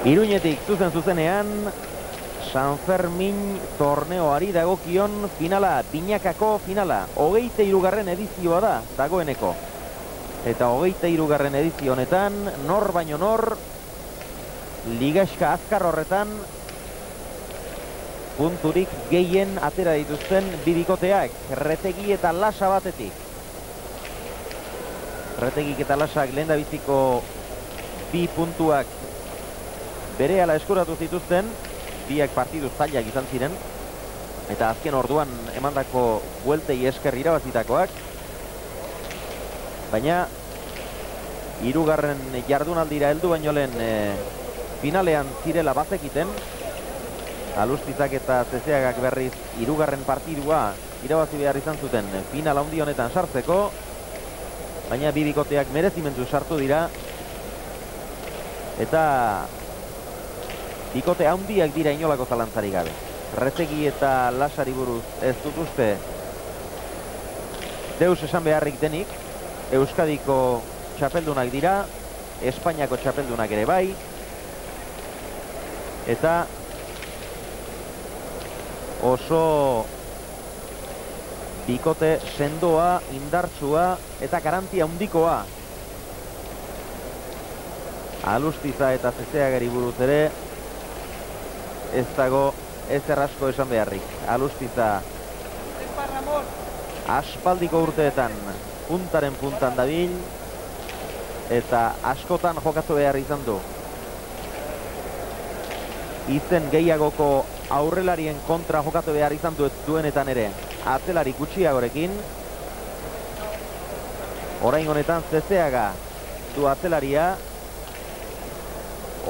Iruñetik zuzenean San Fermin torneoari dagokion finala, binakako finala, 23. edizioa da dagoeneko. Eta 23. edizio honetan, nor baino nor, ligaxka azkar horretan, punturik gehien atera dituzten bibikoteak, Retegi eta Lasa batetik. Retegik eta Lasak lehendabiziko bi puntuak berehala eskuratu zituzten, biak partidu zailak izan ziren, eta azken orduan emandako bueltei esker irabazitakoak, baina hirugarren jardunaldira heldu baino lehen finalean zirela bazekiten, Alustizak eta Zezeagak berriz hirugarren partidua irabazi behar izan zuten final handi honetan sartzeko, baina bi bikoteak merezimendu sartu dira, eta bikote handiak dira inolako zalantzari gabe. Retegi eta Lasari buruz ez dut uste deus esan beharrik denik. Euskadiko txapeldunak dira, Espainiako txapeldunak ere bai, eta oso bikote sendoa, indartsua eta garantia handikoa. Alustiza eta Zezeagari buruz ere ez dago ez errasko esan beharrik. Alustiza aspaldiko urteetan puntaren puntan dabil, eta askotan jokatu behar izan du. Izen gehiagoko aurrelarien kontra jokatu behar izan duenetan ere atzelari gutxiagorekin. Orain honetan Zezeaga du atzelaria,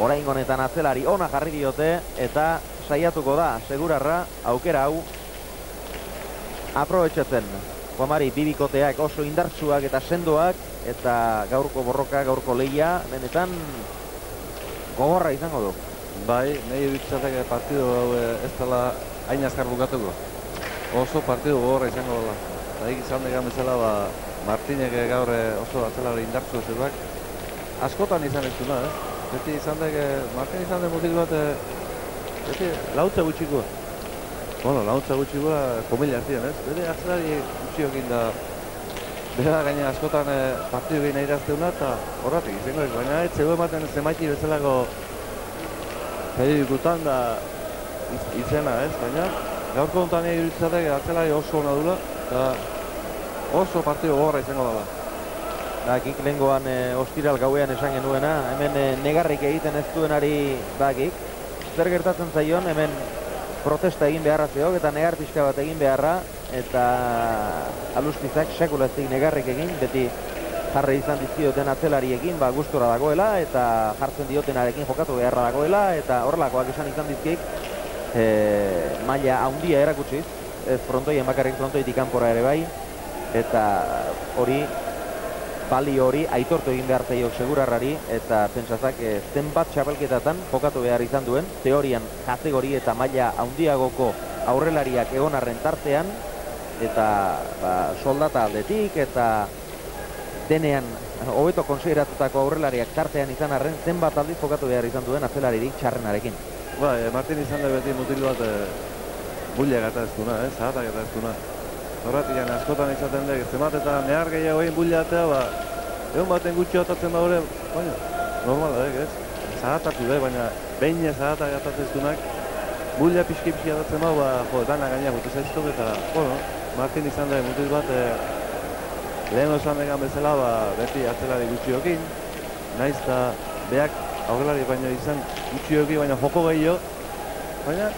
orain honetan atzelari ona jarri diote, eta saiatuko da segurarra aukera hau aprobetxatzen. Juanmari, bibikoteak oso indartsuak eta sendoak, eta gaurko borroka, gaurko lehia, benetan gogorra izango du. Bai, nahi bitzatek partidu hau ez dela hain azkar bukatuko. Oso partidu gogorra izango dela. Eta izan degan bezala, Martinek gaur oso atzelari indartsu zeruak. Askotan izan ez duna, Beti izan dek, Martin izan dek mutil bat, beti lautza gutxiko. Bueno, lautza gutxikoa komila hartien, Beti atzelari gutxiokin da, bera gaina askotan partidu gehi nahi irazteuna, eta horratik izango, baina ez zego ematen zemaiti bezalako periodikutan da izena, baina gaurko honetan nahi iruditzatek atzelari oso hona dula, eta oso partidu gogorra izango dela. Bakik lehengoan ostiral gauean esan genuena, hemen negarrik egiten ez duenari bakik. Zer gertatzen zaion, hemen protesta egin beharra zeok eta negar pixka bat egin beharra, eta Alustizak sekula ez negarrik egin, beti jarri izan dizkioten atzelariekin gustora dagoela, eta jartzen diotenarekin jokatu beharra dagoela, eta horrelakoak esan izan dizkik maila handia erakutsiz, ez frontoien bakarrik frontoitik kanpora ere bai, eta hori bali hori aitortu egin behar zaiok segurarrari, eta pentsazak zenbat txapelketatan jokatu behar izan duen, teorian kategori eta maila handiagoko aurrelariak egonarren tartean, eta soldata aldetik, eta denean hobeto konsideratutako aurrelariak tartean izan arren, zenbat aldiz jokatu behar izan duen atzelaririk txarrenarekin. Martin izan da beti mutil bat bullak eta ez duna, zahatak eta ez duna. Horratian askotan izaten dek, zemat eta nehar gehiago egin bullatea, egon baten gutxi atatzen baure, baina, normala dek, zahatatu dek, baina behin zahatak atatzen dunak, bulla pixki atatzen bau, dana gaina gutu zaiztuk, eta, Martin izan da mutil bat, lehen osan degan bezala, beti atzelari gutxiokin, naiz eta beak aurrelari baino izan gutxiokin, baina joko gehiago, baina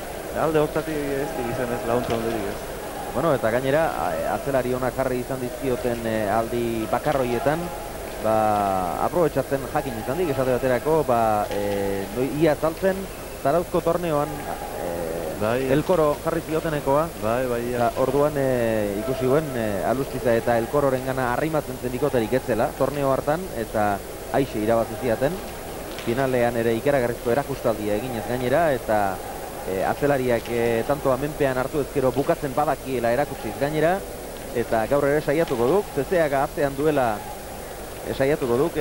alde hortatik ez izan ez launtza honderik ez. Bueno, eta gainera, atzelari onak jarri izan dizkioten aldi bakarroietan, aprobetxatzen jakin izan dik, esate baterako, ia saltzen, Zarauzko torneoan Elkoro jarri ziotenekoa. Orduan ikusi guen Alustiza eta Elkororen gana arrimatzen zen bikoterik ez zela, torneo hartan, eta aixe irabazi ziaten. Finalean ere ikaragarrizko erakustaldia eginez gainera, eta atzelariak tantoa menpean hartu ezkero bukatzen badakiela erakutsiz gainera, eta gaur ere saiatuko duk, Zezeaga atzean duela saiatuko duk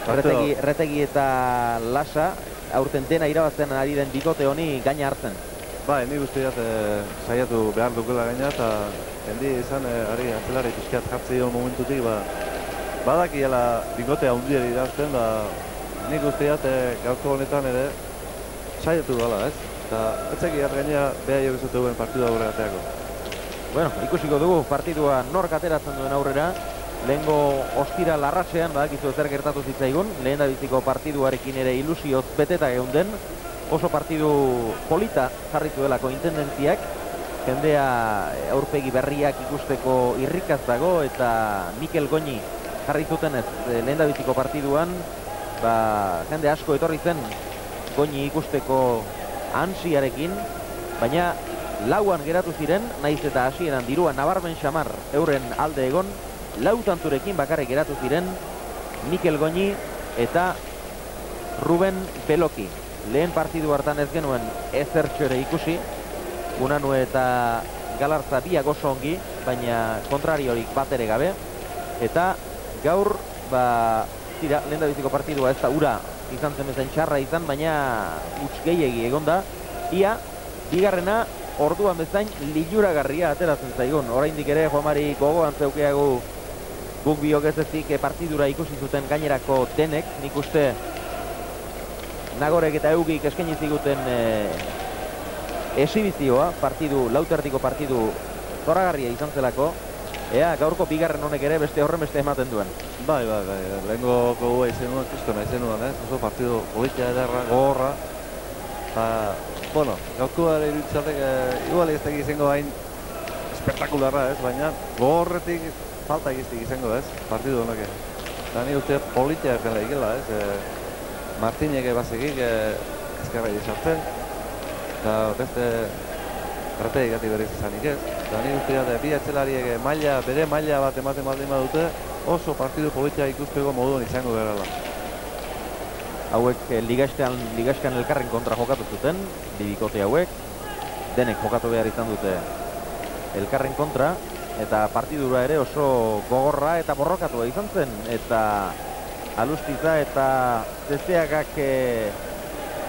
Retegi eta Lasa, aurten dena irabazten ari den bikote honi gaina hartzen. Bai, nik uste dut saiatu behar dukela gaina, eta hendi izan ari atzelari pixkat jartzea momentutik, badakiela bikotea hundiari irazten, nik uste dut gaurko honetan ere saiatu gala, ez? Eta etzekiat gaina behar jo bizute duen partidua aurrera ateako. Bueno, ikusiko dugu partidua nork ateratzen duen aurrera. Lehengo ostira larratxean, badakizu zer gertatu zitzaigun, lehen da biziko partiduarekin ere ilusioz beteta geunden, oso partidu polita jarri zuelako intendentziak, jendea aurpegi berriak ikusteko irrikaz dago, eta Mikel Goñi jarri zutenez lehen da biziko partiduan, jende asko etorri zen Goñi ikusteko ansiarekin, baina lauan geratu ziren, naiz eta hasieran dirua nabarmen xamar euren alde egon, lau tanturekin bakarrik geratu ziren Mikel Goñi eta Ruben Beloki. Lehen partidu hartan ez genuen ezertxo ere ikusi, Unanu eta Galarza biak oso ongi, baina kontrariorik bat ere gabe, eta gaur, lehen da biziko partidua ez da ura izan zen bezain txarra izan, baina huts gehiegi egonda, ia, bigarrena orduan bezain liluragarria ateratzen zaigun. Oraindik ere Juanmari gogoan zeukeagu guk biok ez ezik partidura ikusi zuten gainerako denek, nik uste Nagorek eta Eugik eskaini ziguten esibizioa, lautertiko partidu zoragarria izan zelako, ea gaurko bigarren honek ere beste horren beste ematen duen. Bai, lehenko gogua izenuan, kristona izenuan, oso partidu politia ederra, gogorra, bueno, gaurkoa ere iruditzatek, igual ez teki izango hain espektakularra, baina gogorretik falta egiztik izango, partidu honek. Eta ni uste politia jela ikela, Martinek bazekik ezkerra izartzen, eta beste rateik gati berriz izanik ez. Eta ni uste dut, bi atzelariek bere maila bat ematen baldin badute, oso partidu politia ikusteko moduan izango gerala. Hauek ligaskan elkarren kontra jokatu zuten, bibikote hauek, denek jokatu behar izan dute elkarren kontra, eta partidura ere oso gogorra eta borrokatua izan zen, eta Alustiza eta Zezeagak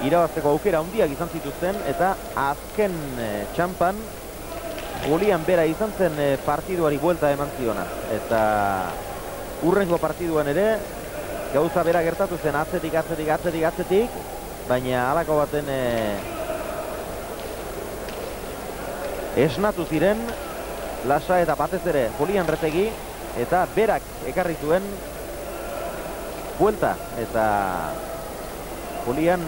irabazteko aukera handiak izan zituzten, eta azken txampan Julian bera izan zen partiduari buelta eman ziona, eta urrengo partiduan ere gauza bera gertatu zen atzetik, baina halako baten esnatu ziren Lasa eta batez ere Julian Retegi, eta berak ekarri zuen buelta, eta Julian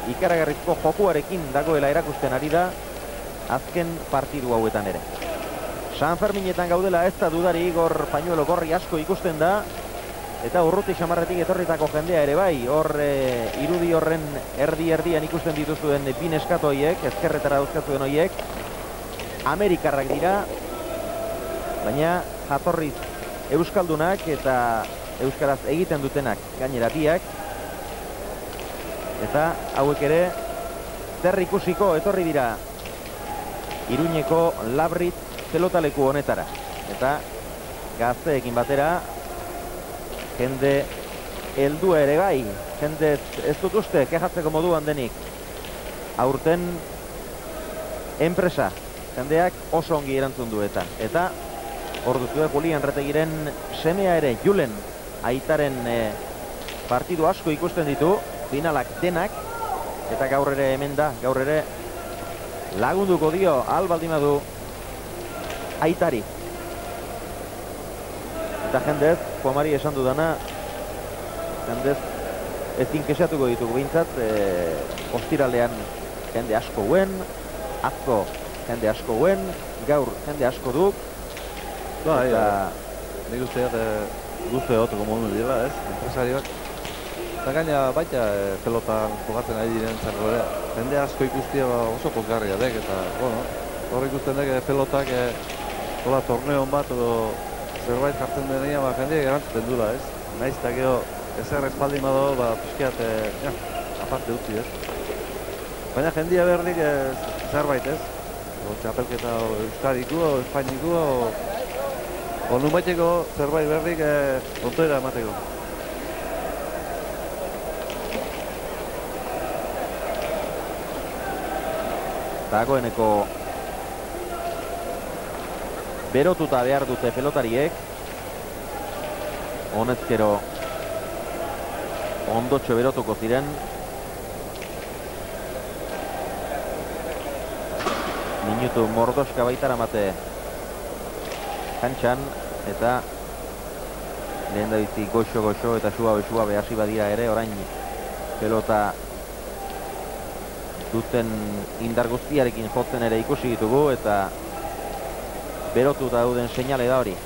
ikaragarrizko jokuarekin dagoela erakusten ari da azken partidu hauetan ere. San Ferminetan gaudela ez da dudari, gor pañuelo gorri asko ikusten da, eta urruti xamarretik etorritako jendea ere bai, hor irudi horren erdian ikusten dituzuen bin eskatu horiek, ezkerretara dauzkatzuen horiek, Amerikarrak dira, baina jatorriz euskaldunak eta euskaraz egiten dutenak gainera biak, eta hauek ere zer ikusiko etorri dira Iruñeko Labrit pelotaleku honetara, eta gazteekin batera jende heldua ere bai, jende ez dut uste kejatzeko moduan denik, aurten enpresa jendeak oso ongi erantzun du eta hor duzue Julian Retegiren semea ere, Julen aitaren partidu asko ikusten ditu, finalak denak, eta gaur ere hemen da, gaur ere lagunduko dio albaldimadu aitari. Eta jendez, Juanmari esan dudana, jendez ezin kexatuko ditugu bintzat, ostiralean jende asko guen, atzo jende asko guen, gaur jende asko duk, eta nik usteak guzti egoteko modu dira, enpresarioak. Eta gaina baita pelotan jokatzen ari diren zango ere. Jende asko ikustia oso pozgarria dek, eta, bueno, hor ikusten dek pelotak torneon bat edo zerbait jartzen denean, jendeak erantzuten dula, Naiz eta gero ezer espaldin bado, pixkiat, aparte utzi, Baina jendia berdik zerbait, Txapelketa euskadiko, espainiko, o nun baiteko zerbait berdik ontoera emateko. Dagoeneko berotuta behar dute pelotariek. Honezkero ondotxo berotuko ziren. Minutu mordoska baitara mate kantxan, eta lehen da bizi goxo eta suabe hasi badira ere, orain pelota duten indar guztiarekin jotzen ere ikusi ditugu, eta berotuta dauden seinale da hori.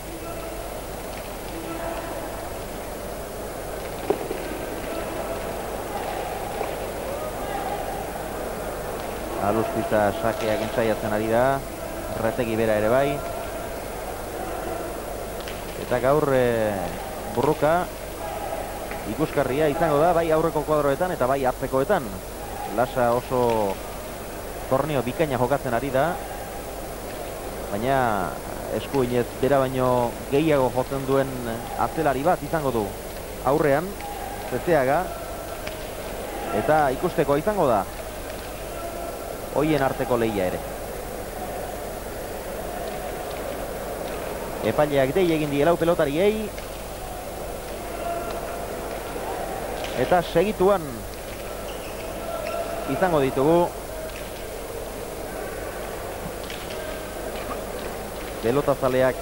Alustiza sakeak entzaiatzen ari da, Retegi bera ere bai. Eta gaur burruka ikusgarria izango da, bai aurreko kuadroetan eta bai atzekoetan. Lasa oso torneo bikaina jokatzen ari da, baina eskuinez bera baino gehiago jotzen duen atzelari bat izango du aurrean, Zezeaga, eta ikusteko izango da hoien arteko lehia ere. Epaileak dei egin die lau pelotariei, eta segituan izango ditugu pelotazaleak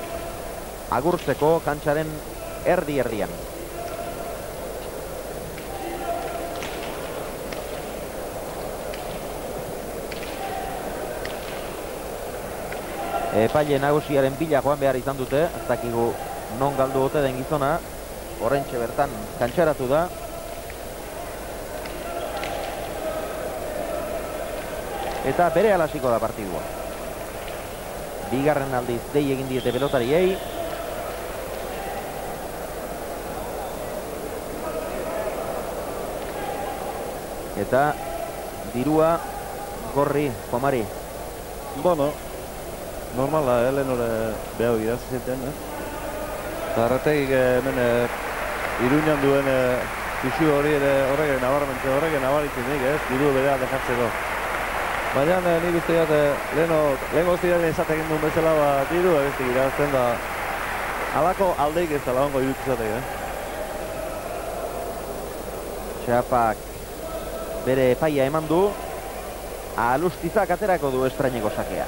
agurtzeko kantxaren erdi-erdian. Epaile nagusiaren bila joan behar izan dute, ez dakigu non galdu ote den gizona, oraintxe bertan kantxaratu da. Eta bere alasiko da partidua. Bigarren aldiz dei egin diete pelotariei. Eta dirua gorri Jomari. Bueno, normala, Lenore behau irazizeten, Eta Retegik hemen Iruñan duen pisu hori ere horregen nabaritzen nik, diru berea dejatzeko. Baina nik uste dut, lehen goztiak esatekin duen bezala, diru egiztik irazten da, alako aldeik ez dela ongo irutuzatek, Txapak bere epaia eman du, Alustizak aterako du estraineko sakea.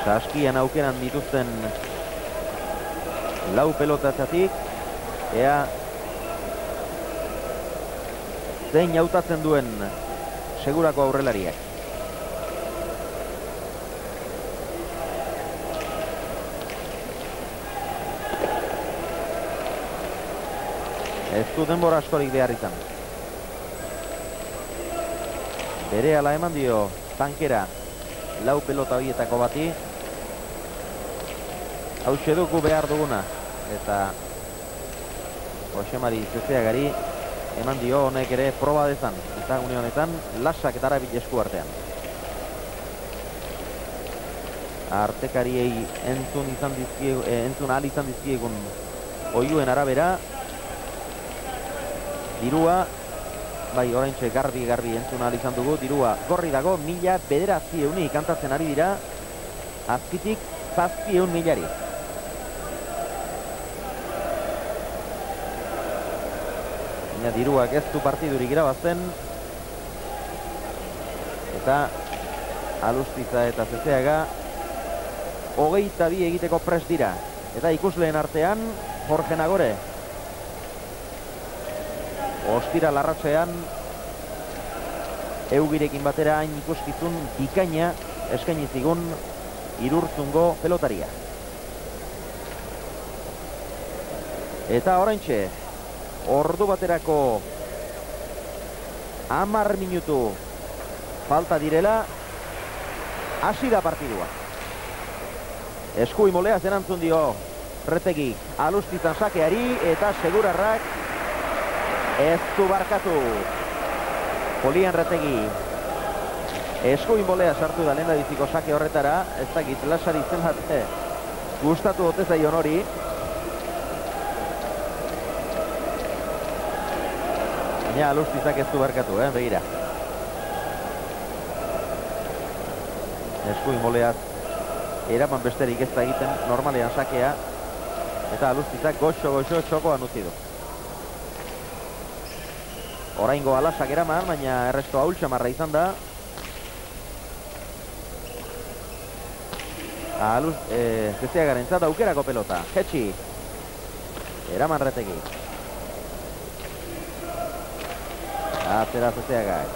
Saskian aukeran dituzten lau pelotatzatik, ea zein hautatzen duen segurako aurrelariak. Ez du denbora askorik behar izan. Berehala eman dio tankera lau pelota horietako bati. Hauxe dugu behar duguna, eta Josemari Zezeagari eman dio honek ere proba dezan, eta une honetan lasak eta arabil esku artean. Artekariei entzun ahal izan dizkiegun oiuen arabera, dirua, bai oraintxe garbi entzun ahal izan dugu, dirua gorri dago 1900 kantatzen ari dira, azpitik 700.000. Baina diruak ez du partidurik irabazten, eta Alustiza eta Zezeaga 22 egiteko prest dira. Eta ikusleen artean Jorge Nagore ostira larratzean Eugirekin batera hain ikuskizun bikaina eskaini zigun Irurzungo pelotaria. Eta oraintxe ordu baterako 10 minutu falta direla, hasi da partidua. Eskui moleaz erantzun dio Retegi Alustizan sakeari, eta segurarrak ez du barkatu. Polian Retegi eskui molea sartu da lehen biziko sake horretara, ez dakit lasari zenbat gustatu ote zaion hori. Baina Alustizak ez du barkatu, begira. Eskuin moleaz eraman besterik ez da egiten normalean sakea. Eta Alustizak goxo txokoan utzi du. Oraingo Alasak eraman, baina erresto ahultxamarra izan da. Zezeagaren zat aukerako pelota. Hetxi. Eraman Retegi. Atzera Zezeagak.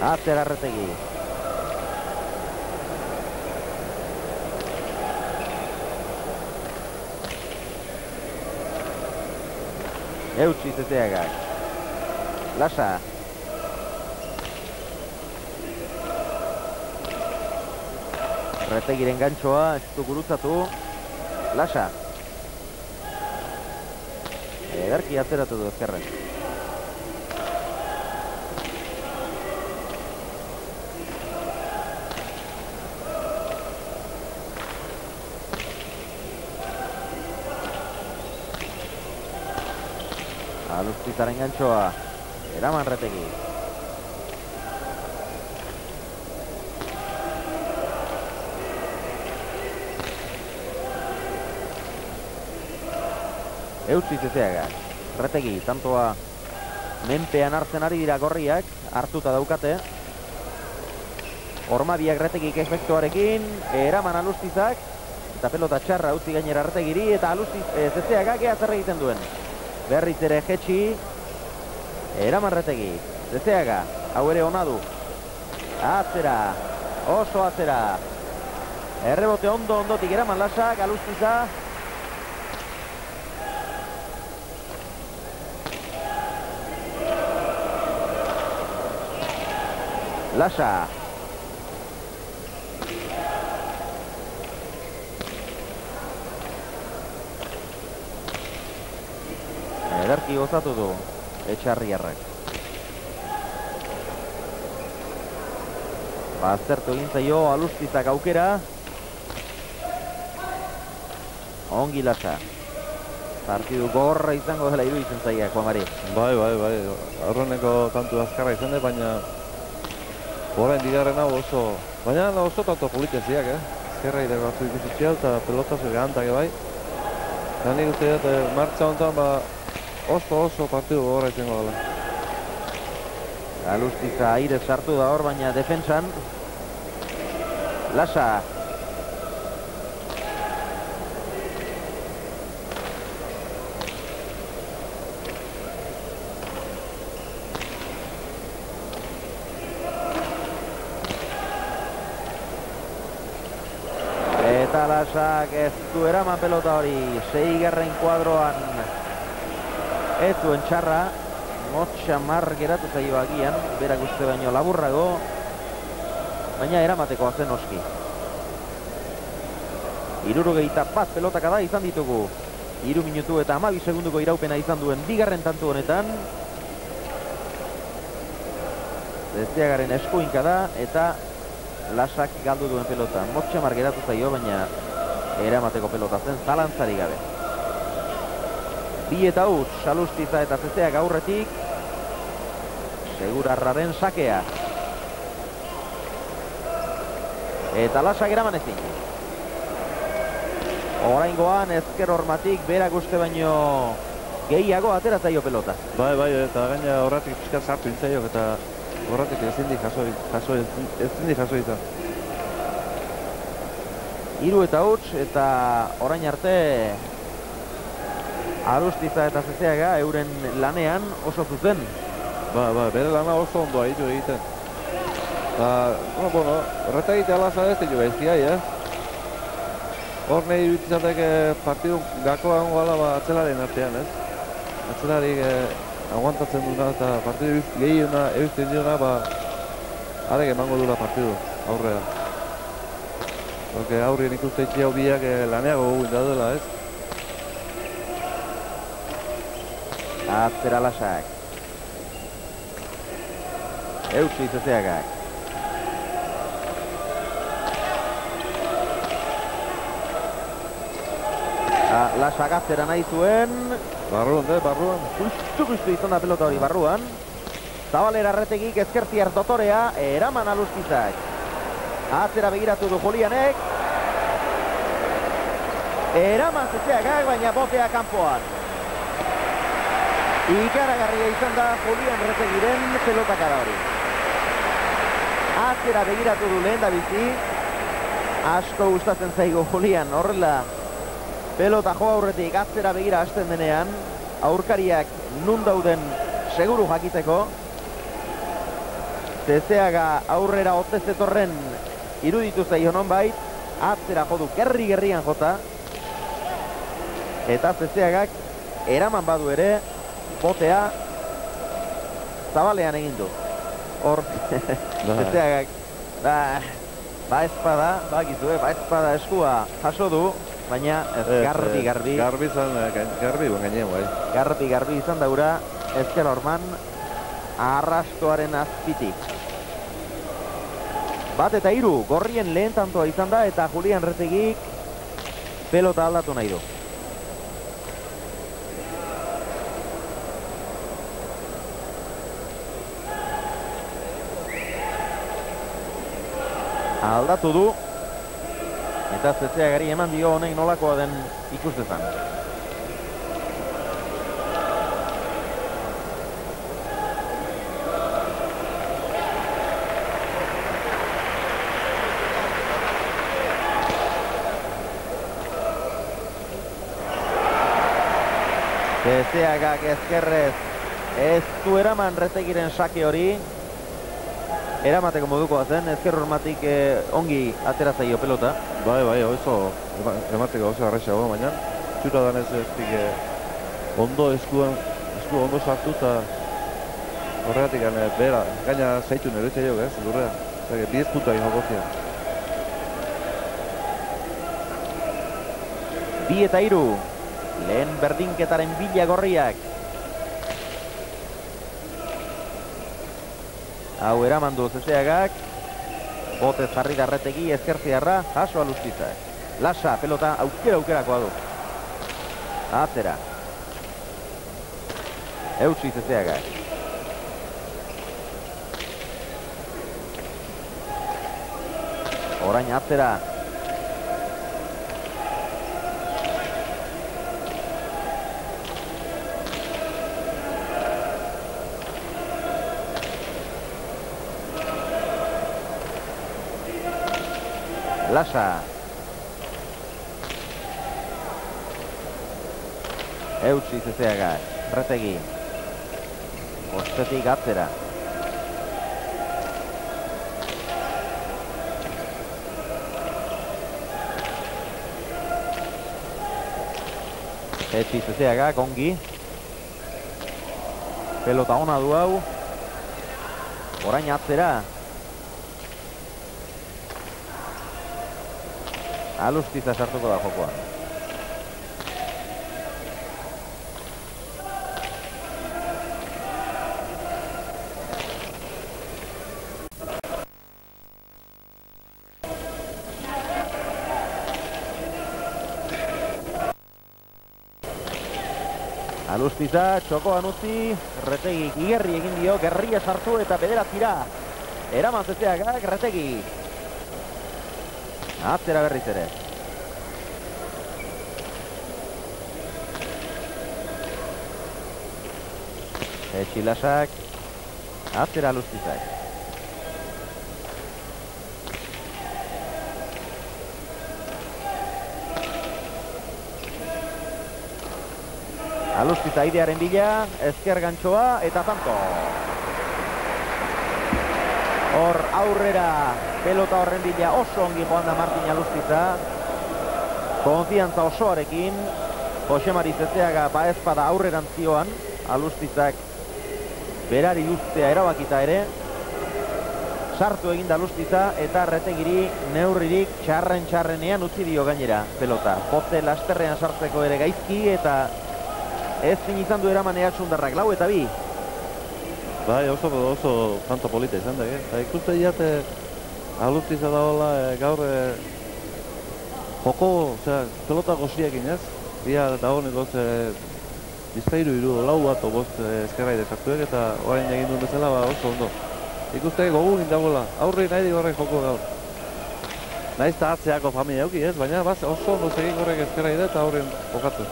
Atzera Retegi. Eutsi Zezeagak. Lasa. Retegiren gantxoa, ez du gurutzatu. Lasa. Ederki atzeratu du ezkerren. Alustizaren gantxoa. Eraman Retegi. Eutsi Zezeagak. Retegi, tantoa menpean hartzen ari dira gorriak, hartuta daukate. Ormabiak Retegik efektuarekin, eraman Alustizak, eta pelota txarra utzi gainera Retegiri, eta Zezeagak ea zer egiten duen. Berriz ere Hetxi, eraman Retegi. Zezeaga, hau ere ona du. Atzera, oso atzera. Errebote ondotik eraman Lasak, Alustiza. Lasa. Ederki gozatu du Etxarriarrak. Baztertu egin zaio Alustizak aukera. Ongi Lasa. Partidu gorra izango dela iruditzen zaia, Juan Mari. Bai. Aurreneko tantu azkarra izan dut, baina orain digarren hau oso... Baina oso tanto politeziak, Ezkerra ideko hartu ikusitzea eta pelotazu gehantak bai. Eta nik uste dut, martxa honetan, oso partidu gogorra izango dela. Alustiza aire sartu da hor, baina defensan. Lasa. Eta Lasak ez du eraman pelota hori. 6. kuadroan ez duen txarra. Motxamar geratu zaio agian, berak uste baino laburrago, baina eramateko zen oski. 61 pelotak da izan ditugu. 3 minutu eta 12 segunduko iraupena izan duen bigarren tantu honetan. Zezeagaren eskuinka da eta Lasak galdu duen pelota. Motxamar geratu zaio, baina eramateko pelota zen zalantzari gabe. 2 eta huts, Alustiza eta Zezeag aurretik. Segurarraren sakea. Eta Lasak eraman ezin. Oraingoan ezker hormatik berak uste baino gehiago atera zaio pelota. Bai, eta gaina horretik pixka sartu intzaiok eta horretik ezin di jaso izan. 3 eta huts eta orain arte Alustiza eta Zezeaga euren lanean oso zuzen. Bere lana oso ondo haitu egiten. Eta, horreta egitea Laza ez dugu gaizki hor nahi iruditzatek partidu gakoa gala atzelaren artean, Atzelarik aguantatzen duna eta partidu gehiuna eusten diona, arek emango dula partidu aurrera. Porque aurrien ikuste itxia biak laneago guin daudela, Atzera Lasak. Eutsi Zezeagak. Lasak atzera nahi zuen. Barruan. Justu izan da pelota hori barruan. Zabalera Arretegik ezkertiar dotorea, eraman Alustizak. Atzera begiratu du Julianek. Eraman Zezeagak, baina botea kanpoan. Ikaragarria izan da Julian Arretegiren pelotakada hori. Atzera begiratu du lehen da bizi. Asko gustatzen zaigu Julian, horrela pelota jo aurretik atzera begira hasten denean, aurkariak nun dauden seguru jakiteko. Zezeaga aurrera ote zetorren iruditu zaio nonbait, atzera jo du gerri-gerrian jota, eta Zezeagak eraman badu ere, botea zabalean egin du. Hor, Zezeagak, espada eskua jaso du, baina garbi. Garbi buen gainean, bai. Garbi izan daura, ezker horman, arrastoaren azpitik. Bat eta hiru, gorrien lehen tantoa izan da, eta Julian Arretegik pelota aldatu nahi du. Aldatu du, eta Zezeagari eman dio honek nolakoa den ikustezan. Zezeagak ezkerrez ez du eraman Arretegiren sake hori. Eramateko modukoa zen, ezker hormatik ongi atera zaio pelota. Bai, oso emateko oso arrexago, baina txura danez ondo esku ondo sartu eta horregatik bera, gaina zaitu nire txaiok, lurrea. Zage, 10 puntua joko zian. 2 eta 3, lehen berdinketaren bila gorriak. Hau eraman du Zezeagak, botez jarri da Arretegi, ezkertziarra, jaso Alustizak. Lasa, pelota aukerakoa du. Atzera. Eutsi Zezeagak. Orain atzera. Lasa. Eutsi Zezeagak. Arretegi. Bostetik atzera. Etzi Zezeagak ongi. Pelota ona du hau. Orain atzera. Alustiza sartuko da jokoan. Alustiza, txokoan utzi, Arretegik igerri egin dio, gerria sartu eta bederatzira. Eraman Zezeagak, Arretegik. Atzera berriz ere. Etxilasak. Atzera Alustizak. Alustiza idearen bila, ezker gantxoa eta tanto. Hor aurrera pelota horren bila oso ongi joan da Martin Alustiza. Konfiantza osoarekin. Jose Mari Zezeaga baezpada aurreran zioan. Alustizak berari ustea erabakita ere. Sartu egin da Alustiza eta Arretegiri neurririk txarrenean utzi dio gainera pelota. Bote lasterrean sartzeko ere gaizki eta ezin izan du eraman Eatsundarrak. 4 eta 2. Bai, oso kanto polita izan da, eta ikuste diate alurtiza da hola, gaur joko, pelota goziekin ez? Bia dagoeneko bizpairu iru, lau bat obost eskerraide sartuek eta orain egin duen bezala oso ondo. Ikuste gogunin dagoela, aurri nahi dik horrek joko gaur. Naiz eta atzeako familia euki ez, baina oso ondo segin horrek eskerraide eta aurrien jokatzen.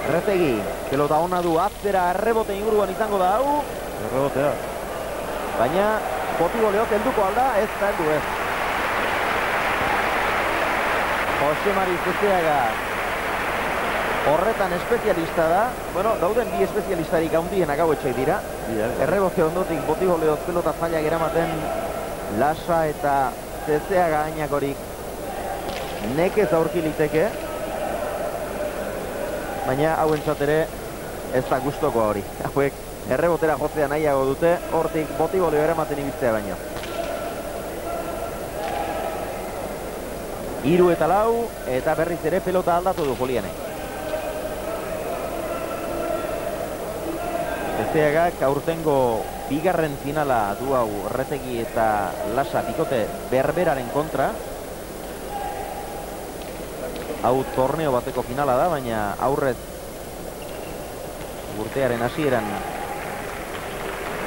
Retegi, pelota ona du atzera errebote inguruan izango da hau. Errebotea. Baina Botibo Leot helduko alda, ez da heldu ez. Jose Mari Zezeaga horretan espezialista da. Bueno, dauden bi espezialistarik handienak hauetxek dira. Errebote ondotik Botibo Leot pelota zailak eramaten Lasa eta Zezeaga ainakorik nekez aurki liteke. Baina hauentzat ere ez da gustoko hori. Hauek errebotera jotzea nahiago dute, hortik Botibo Leo eramaten ibiltzea baino. 3 eta 4, eta berriz ere pelota aldatu du Julianek. Zezeagak aurtengo bigarren finala du hau Retegi eta Lasa bikote berberaren kontra. Hau torneo bateko finala da, baina aurrez urtearen hasieran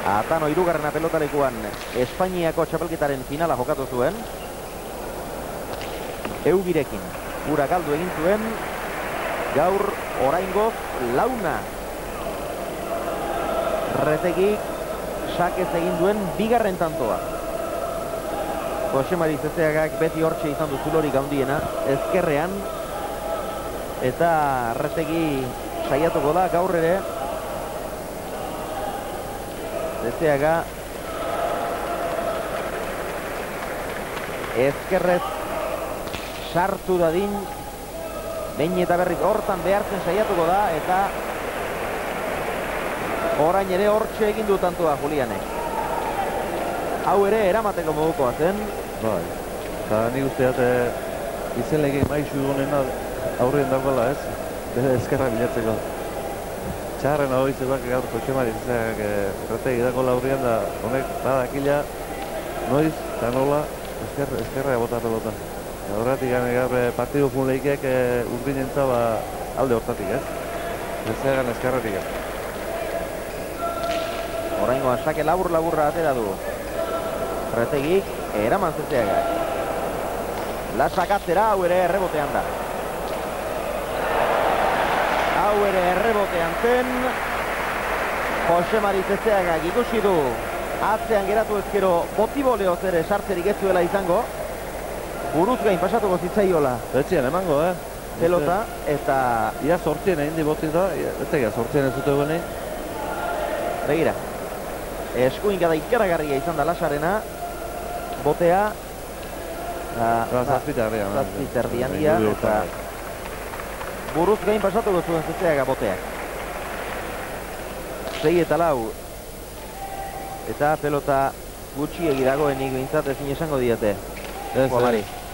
Atano hirugarrena pelotalekuan Espainiako txapelketaren finala jokatu zuen. Eugirekin ura galdu egin zuen, gaur oraingoz launa Retegik sakez egin duen bigarren tantoa. Jose Mari Zezeagak beti hortxe izan du zulorik handiena, ezkerrean, eta Retegi saiatuko da gaur ere. Zezeaga ezkerrez sartu dadin, behin eta berriz hortan behartzen saiatuko da, eta orain ere hortxe egin du tantoa Julianek. Hau ere eramateko modukoa zen. Bai, eta nik usteat izenlegin maizu gonena aurrien dagoela ez, bere eskerra bilatzeko. Txarren hau izetak gaur Jose Mari Zezeagak Retegi dagoela aurrien da, honek badakila noiz eta nola eskerra bota pelota. Horretik gaur partidu funleikek urdinentza alde hortatik ez, Zezeagan eskerratik ez. Oraingoan sake labur-laburra atera du Retegik, eraman Zezeagak. Lasak atzera, hau ere errebotean da. Hau ere errebotean zen. Jose Mari Zezeagak ikusi du atzean geratu ezkero Botibo Leo ere sartzerik ez duela izango. Buruz gain pasatuko zitzaiola. Betxien emango, Pelota, eta ia sortien egin di botita, eta sortien ez dute guenein. Begira, eskuinka da ikaragarria izan da Lasarena. Botea zazpiterdi handia, eta buruz gain pasatuko zuen Zezeaga boteak. 6 eta 4, eta pelota gutxiegi dagoenik bintzat ezin esango diate.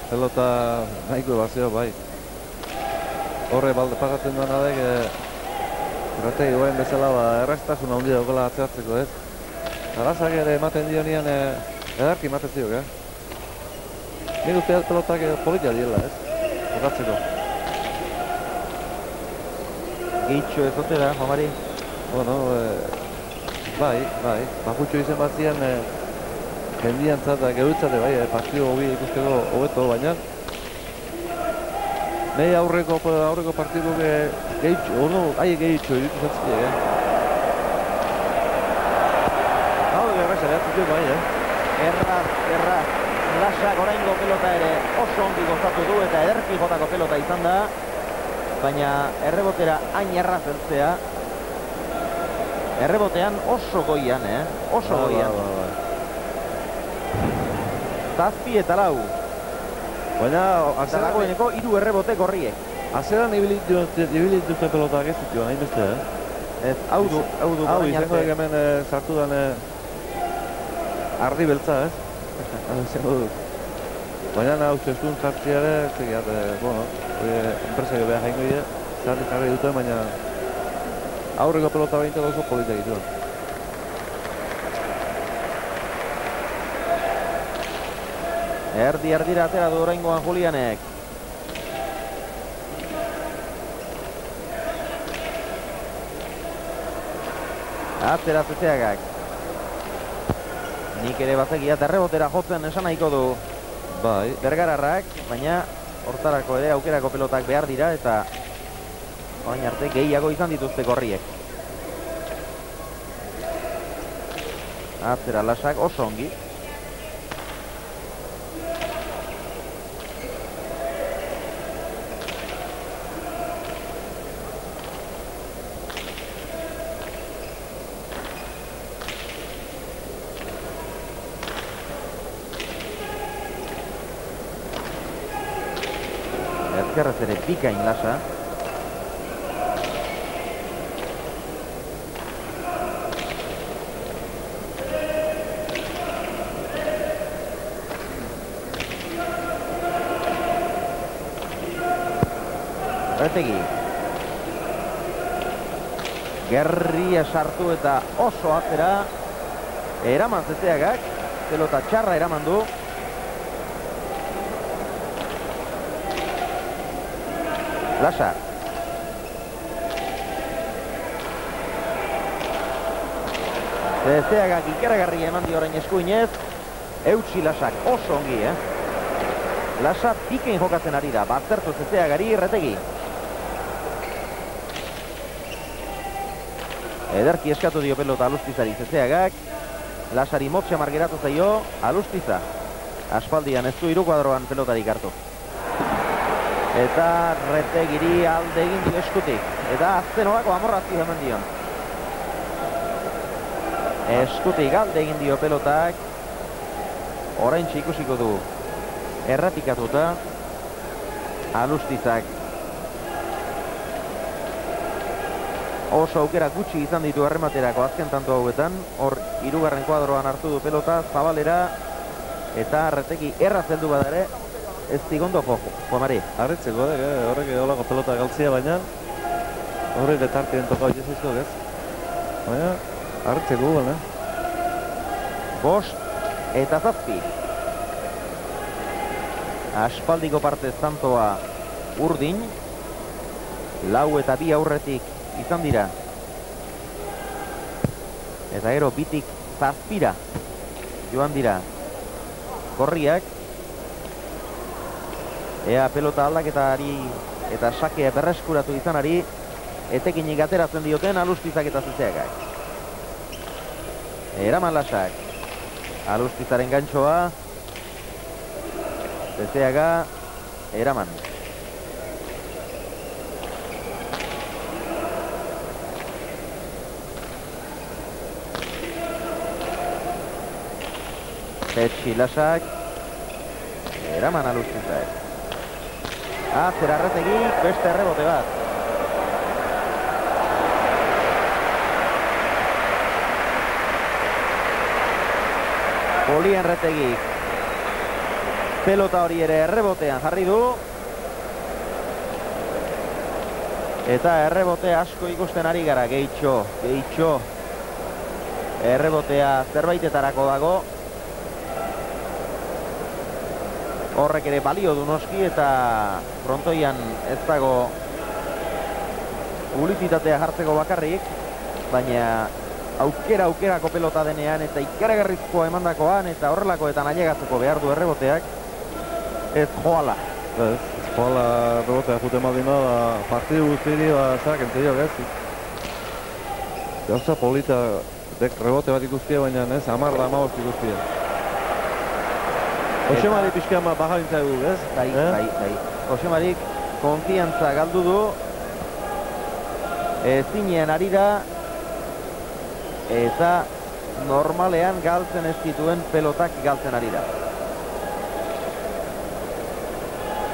Pelota nahiko ebazio bai. Horre pagatzen duan adek Retegi goen bezala erraztasun handi dagoela atzeatzeko ez. Lasak ere ematen dio nian edarki ematen ziok, Nik usteat pelotak politia diela ez, jokatzeko. Gehitxo ez otera, Juan. Bueno, bai, bakutxo izen bat zian jendian zata gerutzate bai, partidu hobi ikusteko hobeto, baina nahi aurreko partidu gehitxo, ahi gehitxo ikusatzki, Hau erraza behatzen bai, Erraz. Lasak oraingo pelota ere oso ondi gozatu du eta ederki jotako pelota izan da, baina errebotera hain erraz heltzea. Errebotean oso goian, oso goian. 7 eta 4. Baina dagoeneko 3 errebote gorriek. Azeran ibilituzten pelotak ez ditu, nahi beste, Ez, hau du, Hau izango hemen sartu den ardi beltza, ez? Baina hau zestun zartziare, enpresaio behar jaingo dira, zarri jarri dute, baina aurreko pelota behintzen oso politak dituen. Erdira atera du oraingoan Julianek. Atzera Zezeagak. Nik ere bazegia errebotera jotzen esan nahiko du Bai. Bergararrak, baina hortarako ere aukerako pelotak behar dira eta orain arte gehiago izan dituzte gorriek. Atzera Lasak oso ongi. Ezkerrez ere bikain Lasa. Retegi. Gerria sartu eta oso atzera. Eraman Zezeagak. Pelota txarra eraman du. Lasa. Zezeagak ikaragarri eman dio orain eskuinez. Eutsi Lasak oso ongi, Lasa pikein jokatzen ari da. Baztertu Zezeagari Retegi. Ederki eskatu dio pelota Alustizari Zezeagak. Lasari motxe margeratu zaio Alustiza. Aspaldian ez du 3 kuadroan pelotarik hartu. Eta Retegiri alde egin dio eskutik. Eta azten olako amorrazio hemen dion. Eskutik alde egin dio pelotak. Orain ikusiko du errepikatuta Alustizak. Oso aukera gutxi izan ditu errematerako azken tanto hauetan. Hor 3. kuadroan hartu du pelota Zabalera. Eta Retegi erraz heldu bada ere ez digondo Juamari. Harritzeko, horrek olako pelota galtzia baina horrek detartien toka oiezizko, ez? Baina, harritzeko guen, 5 eta 7. Aspaldiko parte zantoa urdin. 4 eta 2 aurretik izan dira. Eta gero 2tik 7 joan dira gorriak. Ea pelota aldaketari eta sakea berreskuratu izanari etekinik ateratzen dioten Alustizak eta Zezeagak. Eraman Lasak. Alustizaren gantxoa. Zezeaga eraman. Etxi Lasak. Eraman Alustizak. Atzera Retegi, beste errebote bat. Julian Retegi. Pelota hori ere errebotean jarri du. Eta errebote asko ikusten ari gara, gehitxo. Errebotea zerbaitetarako dago. Horrek ere balio du noski eta frontoian ez dago publizitatea jartzeko bakarrik, baina aukerako pelota denean eta ikaragarrizkoa emandakoan eta horrelakoetan ailegatzeko behar du erreboteak, ez joala. Ez joala errebotea juten baldin da, partidu guztiri, zaken zeiok, ez? Gauza polita dek rebote bat ikustia, baina ez, 10 da 15 ikustia. Josemari pixkean baja bintzaigu, ez? Bai. Josemarik konfiantza galdu du. Ezinean ari da. Eta normalean galtzen ez dituen pelotak galtzen ari da.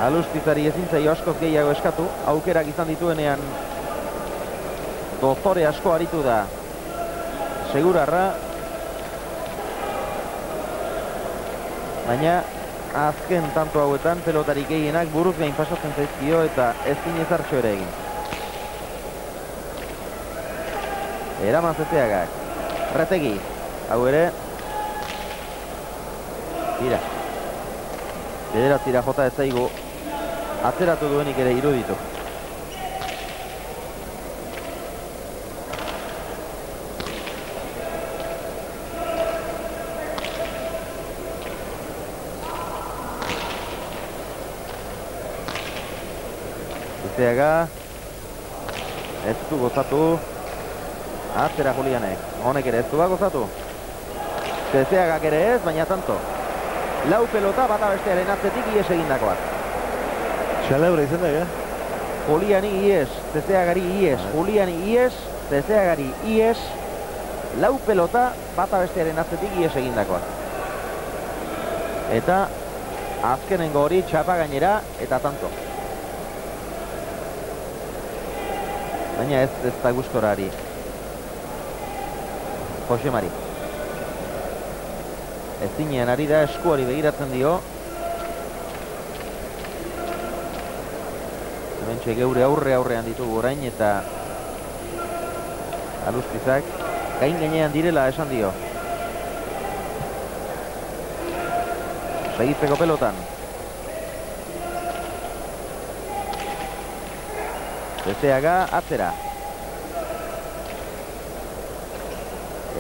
Alustizari ezin zaio askoz gehiago eskatu. Aukerak izan dituenean dozore asko aritu da Segurarra. Baina azken tanto hauetan pelotarik gehienak buruz gain pasatzen zaizkio eta ezin ezartxo ere egin. Eraman Zezeagak. Retegi. Hau ere. Tira. Bederatzira jota ez zaigu atzeratu duenik ere iruditu. Zeaga ez du gozatu. Atzera Julianek. Honek ere ez du gozatu. Zeagak ere ez, baina tanto. Lau pelota bata bestearen atzetik ies egindakoak. Xalebre izen dago, Juliani ies, Zeagari ies, Juliani ies, Zeagari ies. Lau pelota bata bestearen atzetik ies egindakoak. Eta azkenengo hori txapa gainera eta tanto. Baina ez da gustorari. Jose Mari. Ez zinean ari da, eskuari begiratzen dio. Hementxe geure aurrean ditugu orain eta Alustizak gain gainean direla esan dio. Segitzeko pelotan. Zeaga atzera.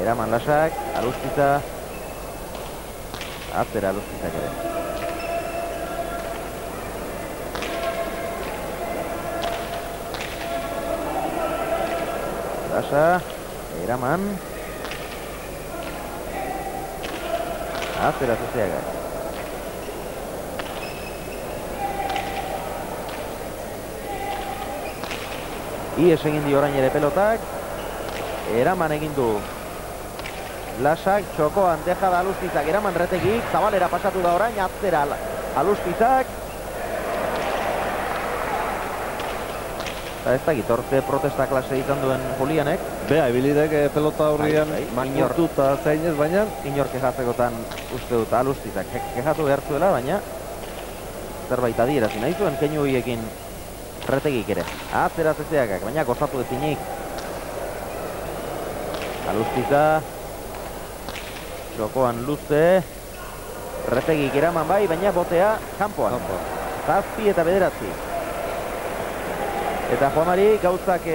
Eraman lasak, Alustiza. Atzera Alustizak ere. Lasa, eraman. Atzera Zeaga. Ies egin dio orain ere pelotak. Eraman egin du Lasak, txokoan deja da Alustizak, eraman retegik, zabalera pasatu da orain, atzera Alustizak. Ez dakit, orte protesta klase izan duen Julianek. Bea, ibilidek pelota horrian magnortu eta zainez, baina inor kejatzekotan uste dut Alustizak kejatu behar zuela, baina zerbait adierazi nahi zuen keinu horiekin retegik ere. Atzera Zeagak, baina gozatu ezinik. Alustiza. Txokoan luze. Retegik eraman bai, baina botea kanpoan. Zazpi eta bederatzi. Eta Juan Mari gauzak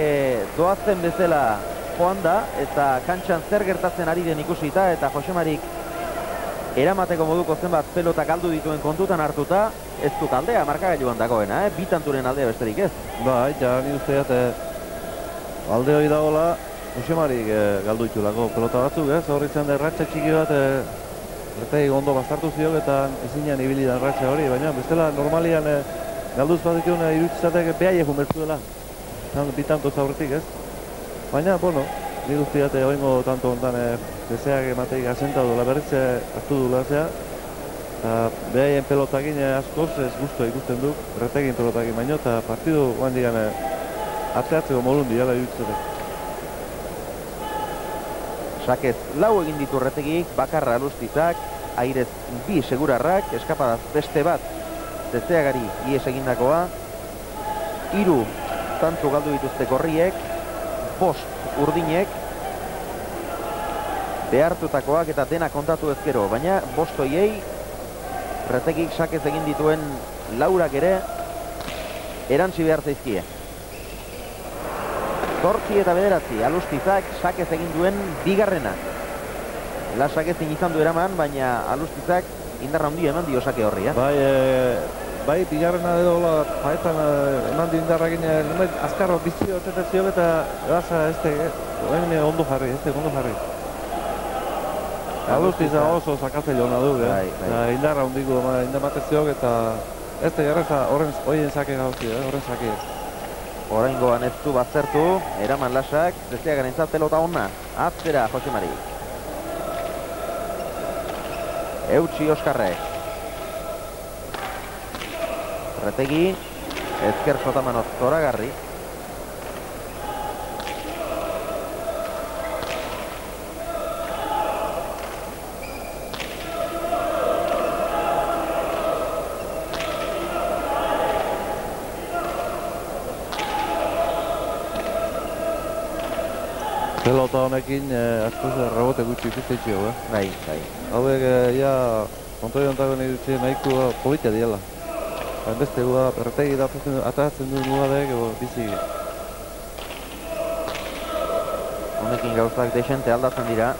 doazen bezala joan da, eta kantxan zer gertatzen ari den ikusita, eta Jose Marik eramateko moduko zenbat pelota galdu dituen kontutan hartuta, ez dut aldea markagailuan dagoena, bitanturen aldea besterik ez. Bai, ja, ni usteat alde hori dagoela Jose Marik galdu ditulako pelota batzuk, horri zen da erratxa txiki bat Retegi ondo bastartu ziok eta ezinean ibili da erratxa hori, baina bestela normalian galduz bat dituen irutzizatek behaiek umertzuela bitanto zaurretik, ez? Baina, bueno, ni guztiat oingo tanto ondan Zeagak emateik asentatu la berriz hartu du lazea eta behaien pelotakin askoz ez guztua ikusten duk Retegin pelotakin baino eta partidu guan digan atzeatzeko modun diala irutzizatek. Sakez lau egin ditu Retegik, bakarra Alustizak, airez bi segurarrak, eskapadaz beste bat Zeagari ies egindakoa, 3 tantu galdu dituzte Gorriek, 5 Urdinek, behartutakoak eta dena kontatu ezkero, baina 5 hoiei Retegik Sakez egin dituen laurak ere erantzi behar zaizkie. 8 eta 9 Alustizak Sakez egin duen bigarrena. Lasak ezin izan du eraman, baina Alustizak indarra handia eman dio Sake horri, Bai, bigarrena edo paetan eman dio indarrakin azkarro bizio otetetziok eta gaza ondo jarri, ondo jarri. Alustiza oso sakatzaile hona du, indarra hundiko indamatezziok eta ez da garreza horren Sake gauzi, horren Sake. Oraingoan ez du baztertu, eraman Lasak, Zeagaren entzat pelota hona, atzera Jose Mari. Eutsi Oskarrek. Retegi, ezker sotamanoz zoragarri. Pelota honekin askoz rebote gutxi ikusten txio, Bai. Hauek, Kontoi ontako nahi dutxe nahiko politia diela. Beste gua Erretegi atatzen duen nuadek, bizi. Honekin gauzak desente aldatzen dira.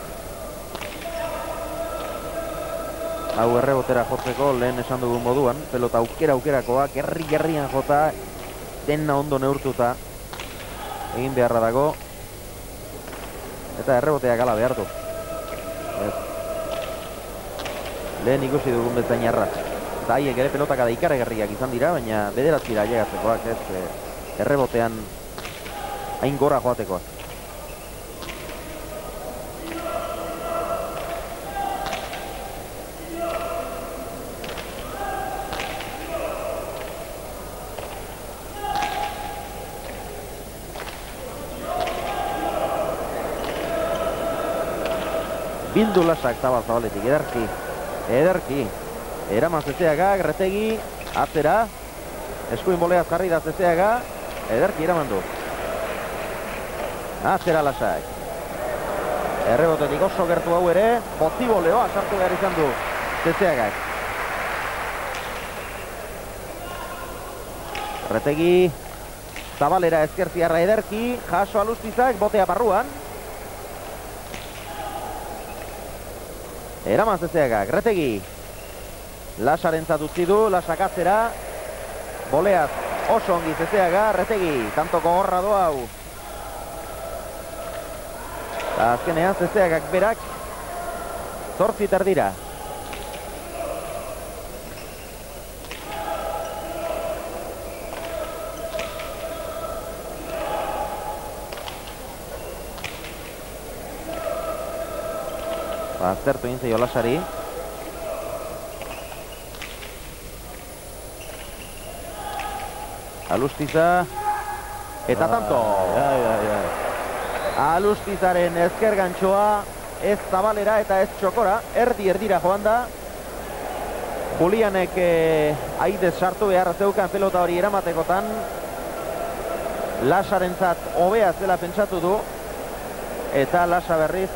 Hau errebotera jotzeko lehen esan dugun moduan. Pelota aukerakoa, gerrian jota, dena ondo neurtuta. Egin beharra dago. Eta erreboteak ala behartu. Lehen ikusi dugun bezain arratz. Eta haiek ere pelotaka da ikaragarriak izan dira, baina bederatzira llegatzekoak, errebotean hain gora joatekoak. Bildu lasak zabaletik, ederki. Eraman Zezeaga, Erretegi, atzera. Eskuin boleaz jarri da Zezeaga, ederki eraman du. Atzera lasak. Errebotetik oso gertu hau ere, botiboleoa sartu behar izan du Zezeagak. Erretegi, zabalera ezkertziarra ederki, jaso Alustizak, botea barruan. Eraman Zezeagak, Erretegi. Lasarentzat utzi du, Lasak atzera. Boleaz oso ongi Zezeaga, Erretegi. Tantoko gorra do hau. Azkenean Zezeagak berak 8 terdira. Aztertu egin zaio Lasari. Alustiza. Eta tanto. Alustizaren ezker gantxoa. Ez zabalera eta ez txokora. Erdira joan da. Julianek aidez sartu beharra zeukan pelota hori eramatekotan. Lasarentzat hobea zela pentsatu du. Eta Lasa berriz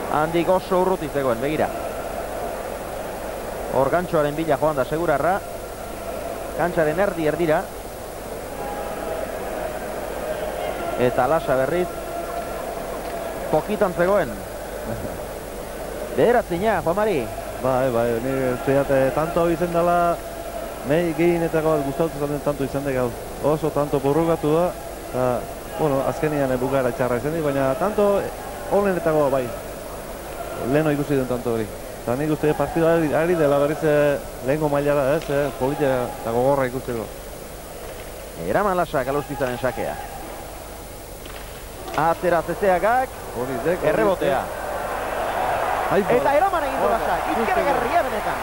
handik oso urruti zegoen, begira. Hor gantxoaren bila joan da segurarra. Gantxaren erdira. Eta Lasa berriz tokitan zegoen. Bederatzina, Juan Mari. Bai, nire zeiate tanto izen dela, nahi gehienetako bat gustatu zaten tanto izan dek oso tanto borrugatu da. Eta, bueno, azkenian bukara txarra izan di, baina tanto honenetako bai. Leheno ikusi duen tanto hori. Eta nik uste partidua ari dela berriz lehengo mailara ez, politia eta gogorra ikusteko. Eraman Lasak Alustizaren sakea. Atzera Zezeagak, errebotea. Eta eraman egin du Lasak, izkergarria benetan.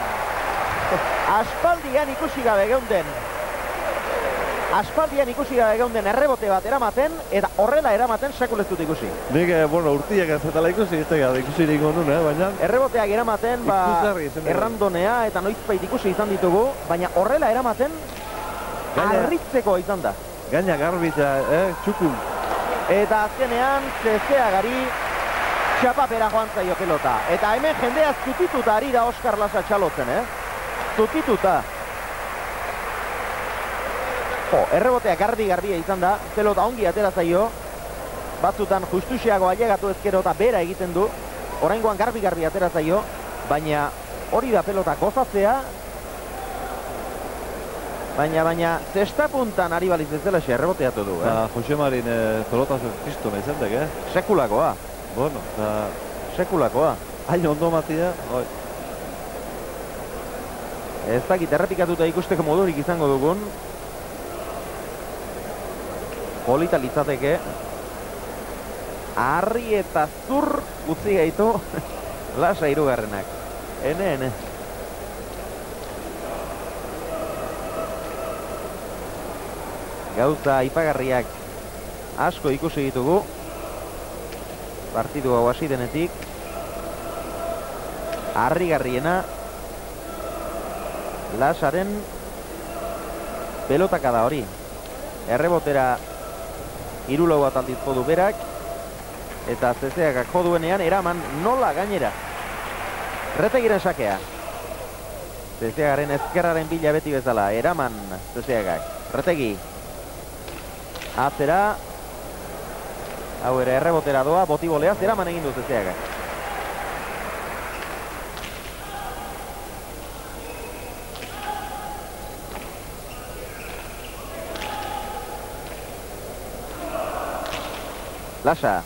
Aspaldian ikusi gabe geunden errebote bat eramaten, eta horrela eramaten sakulez dut ikusi. Nik, urtiak ez etala ikusi, ikusi nik ondun, baina... Erreboteak eramaten, errandonea eta noizbait ikusi izan ditugu, baina horrela eramaten harritzeko izan da. Gaina garbitza, txukun. Eta azkenean, Zezeagari txapapera joan zaio pelota. Eta hemen jendea zutituta ari da Oskar Lasa txalotzen, Zutituta. Errebotea garbia izan da, pelota ongi atera zaio. Batzutan justuxeago ailegatu ezkero eta bera egiten du. Oraingoan garbi atera zaio, baina hori da pelota gozatzea. Baina zestapuntan ari baliz bezala erreboteatu du. Jose Marin pelota kristona izan dek, Sekulakoa. Bueno, sekulakoa. Hain ondo matia. Ez dakit errepikatuta ikusteko modurik izango dugun. Polita litzateke. Arri eta zur utzi gaitu Lasa hirugarrenak. Ene. Gauza aipagarriak asko ikusi ditugu. Partidu hau hasi denetik. Harrigarriena Lasaren pelotaka da hori. Errebotera hirulau bat aldiz jodu berak. Eta Zezeagak joduenean eraman nola gainera. Retegiren sakea. Zezeagaren ezkerraren bila beti bezala, eraman Zezeagak. Retegi. Atzera. Hau ere errebotera doa, botiboleaz, eraman egin du Zezeagak. Lasa.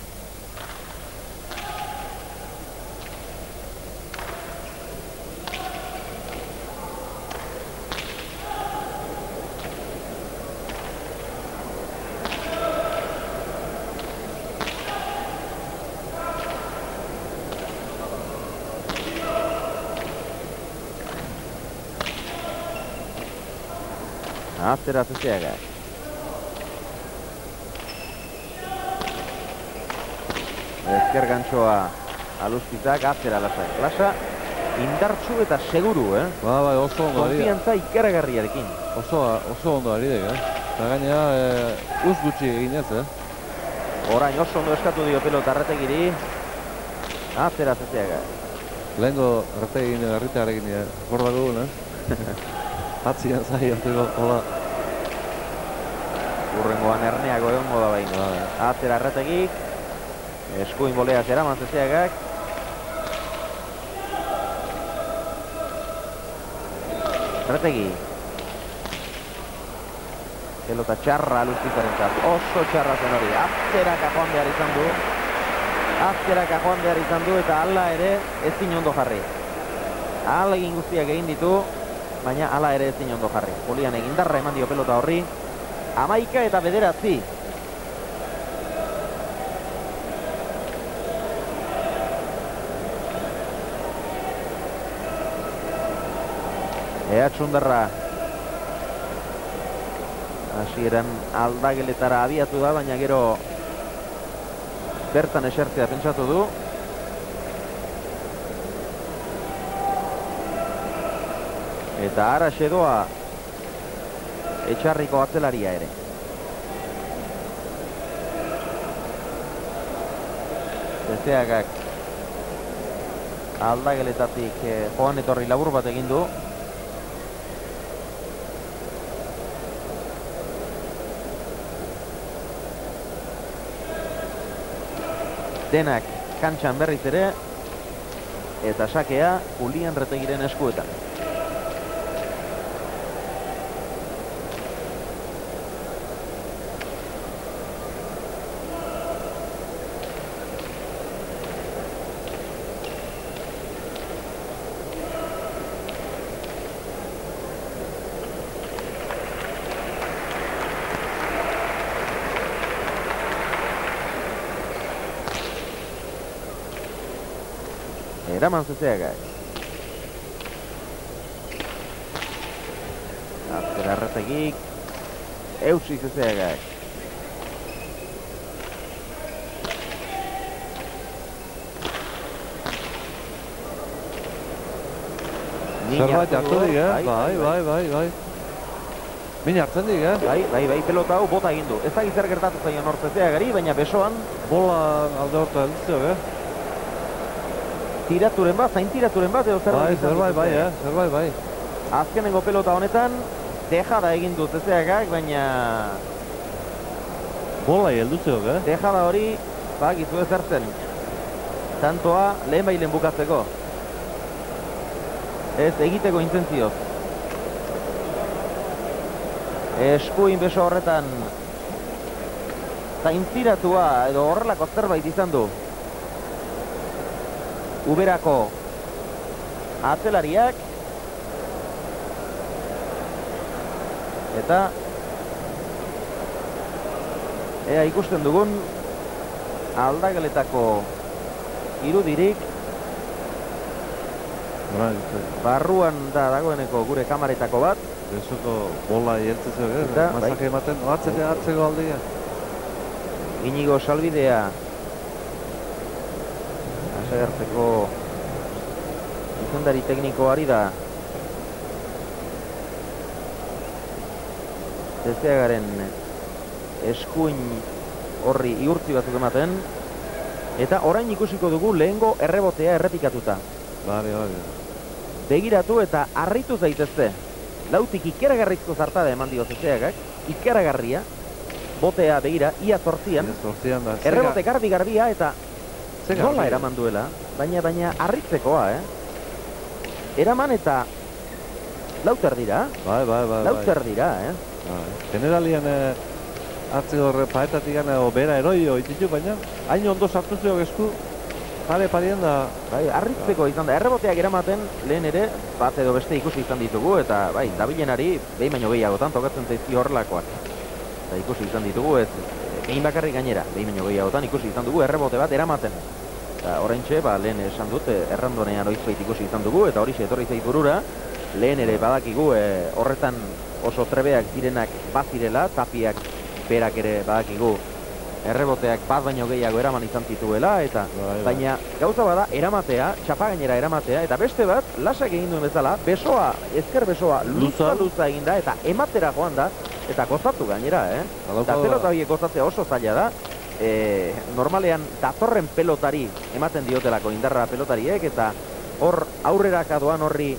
Atzera Zezeagak. Ezker gantxoa Aluskizak, atzera Lasa. Indartsu eta seguru, Bai, oso ondo ari da. Konfiantza ikaragarriarekin. Oso ondo ari da, Eta gainera, uz gutxi eginez, Orain oso ondo eskatu dio pelota Retegiri. Atzera Zezeagak. Lehenko Retegin garritarekin, gorda dugun, Atzian zai, hola. Urrengoan erneago egongo da bain. Atzera Retegik. Eskuin boleaz eraman Zezeagak. Retegi. Pelota txarra Aluskizarentzat. Oso txarra zen hori. Atzeraka joan behar izan du. Atzeraka joan behar izan du eta hala ere ezin ondo jarri. Ahalegin guztiak egin ditu, baina hala ere ezin ondo jarri. Polian egindarra eman dio pelota horri. 11 eta 9. Txundarra hasieran aldageletara abiatu da, baina gero bertan esertzea pentsatu du. Eta ara xedoa Etxarriko atzelaria ere. Zezeagak aldageletatik joan etorri labur bat egin du. Denak kantxan berriz ere, eta sakea Julian Retegiren eskuetan. Eraman Zezeagak. Atzera Retegik. Eutsi Zezeagak. Zerbait hartu dik, bai. Min hartzen dik, Bai, pelota hau bota egin du. Ez da zer gertatu zaion hor Zezeagari, baina besoan bola alde horta heltzeo, tiraturen bat, zain tiraturen bat, edo zerbait bai. Azkenengo pelota honetan, dejada egin du Zezeagak, baina bola heldutzeo, dejada hori, gizu ezertzen. Tantoa lehen bailen bukatzeko. Ez egiteko intentzioz. Eskuin beso horretan zaintziratua edo horrelako zerbait izan du. Uberako atzelariak eta ea ikusten dugun aldageletako irudirik barruan da dagoeneko gure kamaretako bat. Besoko bola hiertzezeo, masaje ematen, atzeko aldea. Inigo Salbidea asegertzeko zuzendari teknikoari da Zezeagaren eskuin horri iurtzi batzuk ematen, eta orain ikusiko dugu lehengo errebotea errepikatuta. Bale. Begiratu eta harritu zaitezte. Lautik ikeragarrizko zartada eman dio CCAgak, ikeragarria, botea begira, ia zortzian, da. errebote garbi-garbia eta nola eraman duela, baina harritzekoa, Eraman eta lauter dira. Bai. Lauter dira, Generalien hartzeko horre paetatik gana bera eroi oititu, baina hain ondo sartu zio esku, pare parien da. Bai, harritzeko izan da, erreboteak eramaten lehen ere, bat edo beste ikusi izan ditugu, eta bai, dabilenari behin baino gehiagotan tokatzen zaizki horrelakoak. Eta ikusi izan ditugu, ez behin bakarrik gainera, behin baino gehiagotan ikusi izan dugu errebote bat eramaten. Eta oraintxe, lehen esan dut, errandonean oizbait ikusi izan dugu, eta horixe etorri zait burura, lehen ere badakigu horretan oso trebeak direnak bazirela, tapiak berak ere badakigu erreboteak bat baino gehiago eraman izan zituela, eta baina gauza bada eramatea, txapa gainera eramatea, eta beste bat, lasak egin duen bezala, besoa, ezker besoa, luza egin da, eta ematera joan da, eta gozatu gainera, Eta pelota horiek gozatzea oso zaila da, normalean datorren pelotari ematen diotelako indarra pelotariek, eta hor aurreraka doan horri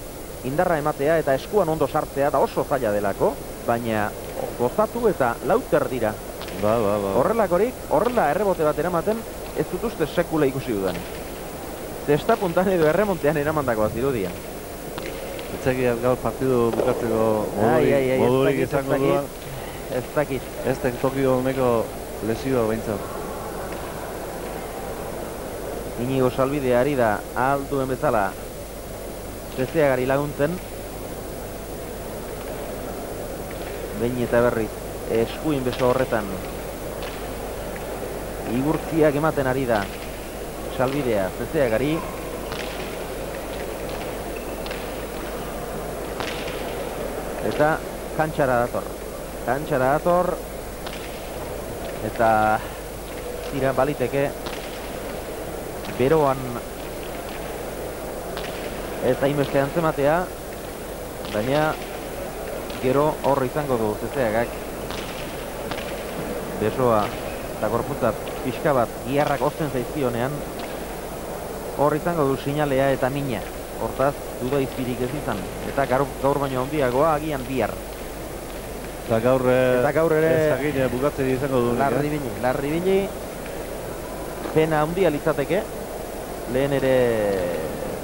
indarra ematea eta eskuan ondo sartzea da oso zaila delako, baina gozatu eta lauter dira. Ba. Horrelakorik, horrela errebote bat eramaten, ez dut uste sekula ikusi dudan. Zesta puntan edo erremontean eramandakoa zirudia. Etxekiaz gaur partidu bukatzeko modurik izango duan. Ez dakit. Ez Tokio honeko lesioa behintzat. Inigo Salbide ari da alduen bezala CCAgari laguntzen. Behin eta berriz eskuin beso horretan igurtziak ematen ari da Salbidea CCAgari. Eta kantxara dator eta tira baliteke beroan ez hainbeste antzematea, baina gero horre izango du CCAgak besoa eta gorputza pixka bat giharrak ozten zaizkionean hor izango du sinalea eta mina. Hortaz, duda izpirik ez izan. Eta gaur baino handiagoa agian bihar. Eta gaur ere ezagine bukatzeri izango du. Larribili pena handia litzateke. Lehen ere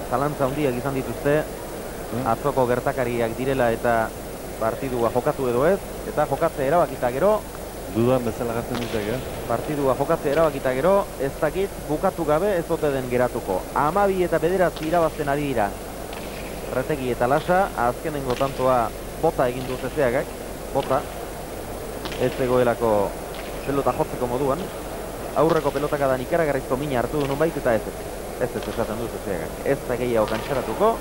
zalantza handiak izan dituzte. Atzoko gertakariak direla eta partidua jokatu edo ez. Eta jokatze erabakita gero. Dudan bezala gartzen ditek, Partidua jokatze erabakita gero, ez dakit bukatu gabe ez ote den geratuko. 12 eta 9 irabazten ari dira. Retegi eta Lasa, azkenengo tantoa bota egin du CCAgak, bota. Ez zegoelako pelota jotzeko moduan. Aurreko pelotakadan ikaragarrizko mina hartu du nunbait eta ez esaten du CCAgak. Ez da gehiago kantxaratuko,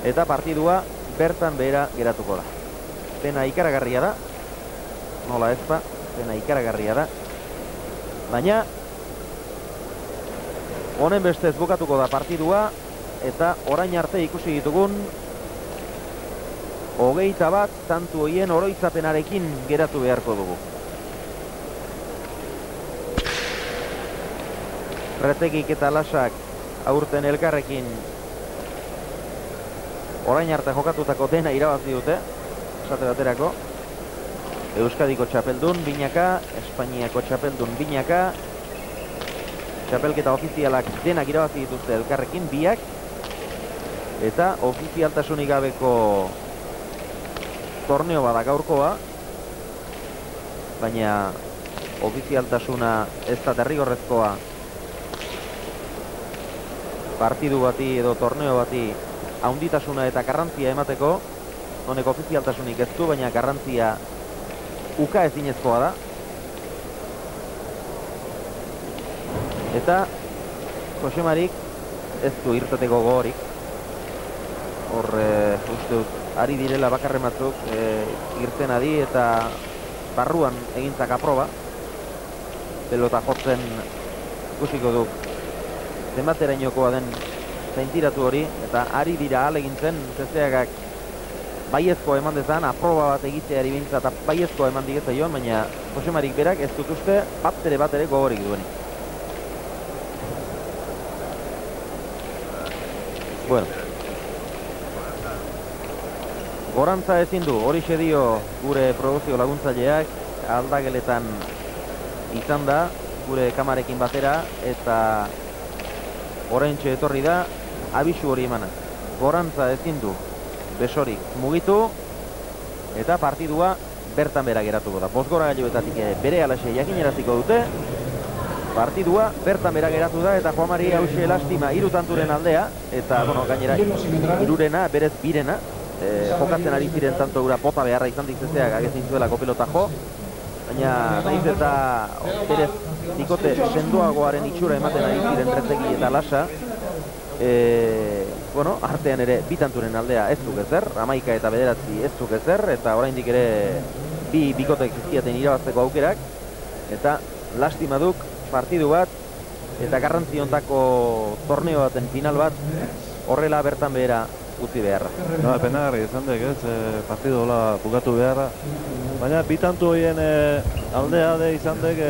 eta partidua bertan behera geratuko da. Pena ikaragarria da. Nola ez da, pena ikaragarria da. Baina honen bestez bukatuko da partidua. Eta orain arte ikusi ditugun 21 tantu hoien oroitzapenarekin geratu beharko dugu. Retegik eta Lasak aurten elkarrekin orain arte jokatutako dena irabazi dute, esate baterako. Euskadiko txapeldun binaka, Espainiako txapeldun binaka, txapelketa ofizialak denak irabazi dituzte elkarrekin biak, eta ofizialtasunik gabeko torneo bada gaurkoa, baina ofizialtasuna ez da derrigorrezkoa partidu bati edo torneo bati haunditasuna eta garrantzia emateko. Honek ofizialtasunik ez du, baina garrantzia uka ezinezkoa da. Eta Josemarik ez du irteteko gogorik. Hor uste dut ari direla bakarren batzuk irten adi eta barruan egintzak aproba. Pelota jotzen ikusiko du zenbaterainokoa den zaintiratu hori, eta ari dira ahalegintzen CCAgak baiezko eman dezan, aproba bat egiteari bintza eta baiezko eman digeza joan, baina Josemarik berak ez dut uste bat ere gogorik duenik. Bueno. Gorantza ezin du, horixe dio gure produzio laguntzaileak, aldageletan izan da, gure kamarekin batera, eta oraintxe etorri da, abisu hori emana. Gorantza ezin du, besorik mugitu, eta partidua bertan bera geratuko da. Bosgora gailuetatik bere alaxe jakinaraziko dute, partidua bertan bera geratu da, eta Juan Mari hause lastima irutanturen aldea, eta, bueno, gainera, irurena, berez birena, jokatzen ari ziren tanto gura bota beharra izan dizezeak agezin zuelako pelota jo, baina nahiz eta berez bikote sendoagoaren itxura ematen ari ziren Retegi eta Lasa, bueno, artean ere bitanturen aldea ez duk ezer, 11 eta 9 ez duk ezer, eta oraindik ere bi bikotek zizkiaten irabazteko aukerak, eta lastima duk partidu bat, eta garrantzi hontako torneo baten final bat horrela bertan behera utzi beharra. No, penagarri izan dek, partidu hola bukatu beharra. Baina bitantu horien aldea de izan dek,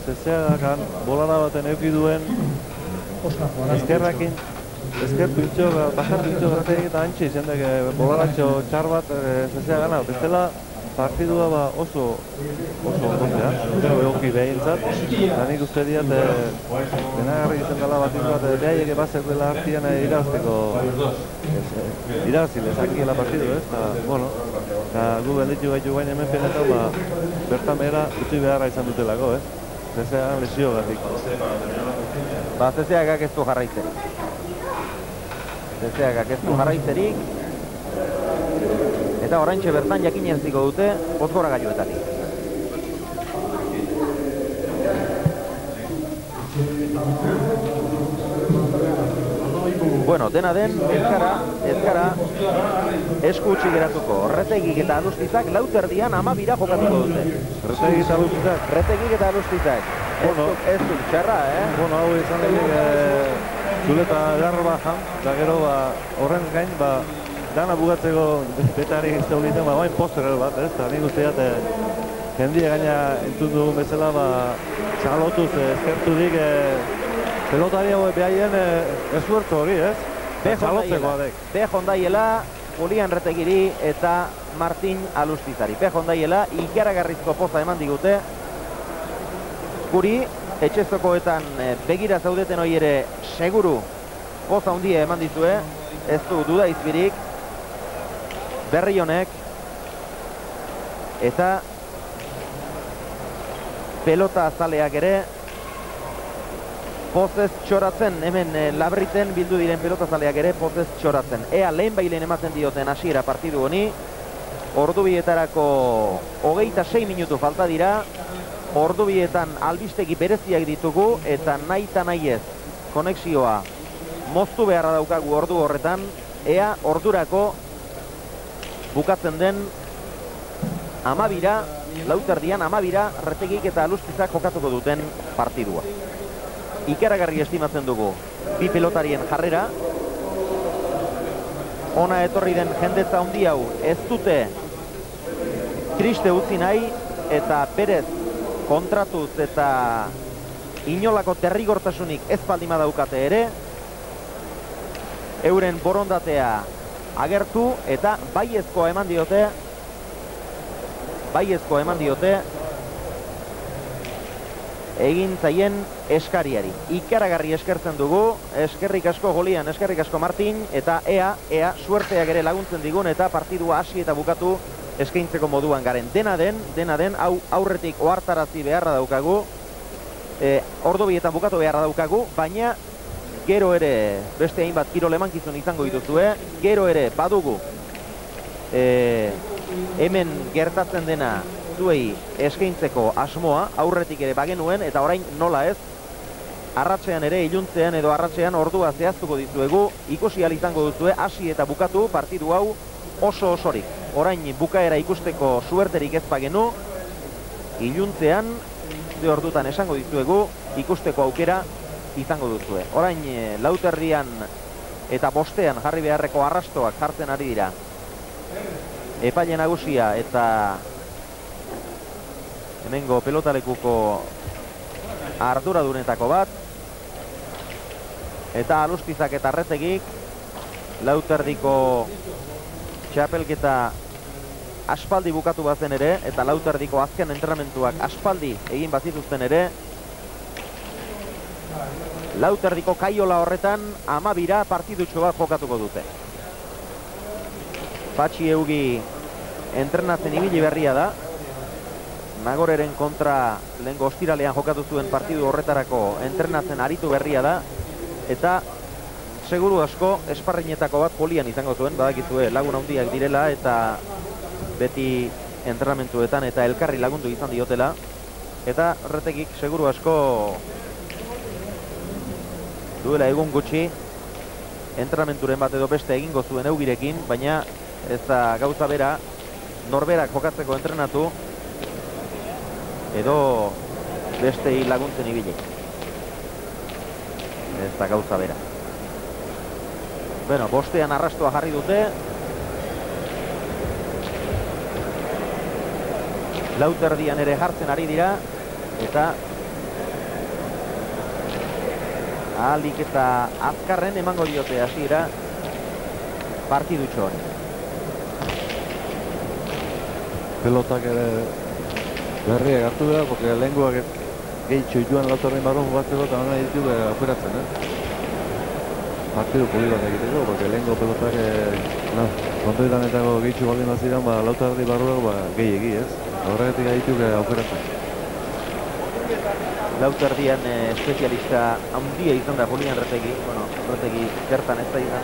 zezeagakan bolada baten eukiduen eskerrakin, esker pintxo, bajar pintxo grateik eta antxe izan dek bolaratxo txar bat zezeagana. Bestela partidua ba oso ondotea, egoki behintzat, eta nik uste diat penagarri izan dela bat izan behaiek bazek dela hartian irazteko irazilez akiela partidu, ez? Eta, bueno, gu gelditu gaitu gain hemen penetan, bertan behera utzi beharra izan dutelako, ez? Zezeagan lesio gatik. Ba, zezeagak ez du jarraitzerik. Zezeagak ez du jarraitzerik, eta oraintxe bertan jakinaraziko dute Bosgora gailuetatik. Bueno, dena den, ez gara esku utzi geratuko. Retegik eta Alustizak lauterdian 12 jokatuko dute. Retegik eta Alustizak? Retegik eta Alustizak. Ez du txarra, Bueno, hau izan egin Zuleta garba jan, eta gero horren gain, dana bugatzeko betari izan egiten, bain poster bat, ez? Eta nik usteat, jendia gaina entzun dugun bezala, txalotuz eskertudik, pelotari hau behaien esuertu hori, ez? Txalotzeko adek. Pejondaiela, Julian Retegiri eta Martin Alustizari. Pejondaiela, ikaragarrizko poza eman digute. Guri, etxezokoetan begira zaudeten hori ere seguru poza handia eman dizue, ez du duda izbirik, berri honek, eta pelota azaleak ere pozez txoratzen, hemen labriten bildu diren pelota azaleak ere pozez txoratzen. Ea lehen bailen ematen dioten hasiera partidu honi, ordubietarako 26 minutu falta dira, ordubietan albistegi bereziak ditugu, eta nahi eta nahi ez konexioa moztu beharra daukagu ordu horretan, ea ordurako bukatzen den 12, lauterdian 12, Retegik eta Alustizak jokatuko duten partidua. Ikaragarri estimatzen dugu bi pelotarien jarrera. Ona etorri den jendetza handi hau ez dute triste utzi nahi, eta berez kontratuz eta inolako derrigortasunik ez baldima daukate ere, euren borondatea agertu eta baiezkoa eman diote egin zaien eskariari. Ikaragarri eskertzen dugu, eskerrik asko Julian, eskerrik asko Martin, eta ea suerteak ere laguntzen digun eta partidua hasi eta bukatu eskaintzeko moduan garen. Dena den, hau aurretik ohartarazi beharra daukagu, ordubietan bukatu beharra daukagu, baina gero ere beste hainbat kirol emankizun izango dituzue, gero ere badugu hemen gertatzen dena zuei eskaintzeko asmoa, aurretik ere bagenuen, eta orain nola ez, arratsean ere, iluntzean edo arratsean ordua zehaztuko dizuegu, ikusi ahal izango duzue, hasi eta bukatu partidu hau oso osorik. Orain bukaera ikusteko suerterik ez bagenu, iluntzean, ze ordutan esango dizuegu, ikusteko aukera izango duzue. Orain lauterdian eta bostean jarri beharreko arrastoak jartzen ari dira. Epaile nagusia eta hemengo pelotalekuko arduradunetako bat, eta Alustizak eta Retegik Lauterdiko txapelketa aspaldi bukatu bazen ere, eta Lauterdiko azken entrenamentuak aspaldi egin bazituzten ere, Lauterdiko kaiola horretan 12 partidutxo bat jokatuko dute. Patxi Eugi entrenatzen ibili berria da. Nagoreren kontra lehengo ostiralean jokatu zuen partidu horretarako entrenatzen aritu berria da. Eta seguru asko esparrinetako bat polian izango zuen, badakizue lagun handiak direla eta beti entrenamentuetan eta elkarri lagundu izan diotela. Eta Retegik seguru asko duela egun gutxi entrenamenturen bat edo beste egingo zuen Eugirekin, baina ez da gauza bera norberak jokatzeko entrenatu edo bestei laguntzen ibili. Ez da gauza bera. Bueno, bostean arrastoa jarri dute. Lauterdian ere jartzen ari dira eta ahalik eta azkarren emango diote hasiera partidutxo hori. Pelotak ere berriak hartu da, porque lehengoak gehitxo joan Lauterdi barron jugatzeko eta hona ditu operatzen, partidu poligon egiteko, porque lehengo pelotak kontoitanetako gehitxo baldin baziran, Lauterdi barroak gehiegi, ez? Horregatik ditu operatzen. Lauterdian espezialista handia izan da Julian Retegi. Bueno, Retegi zertan ez da izan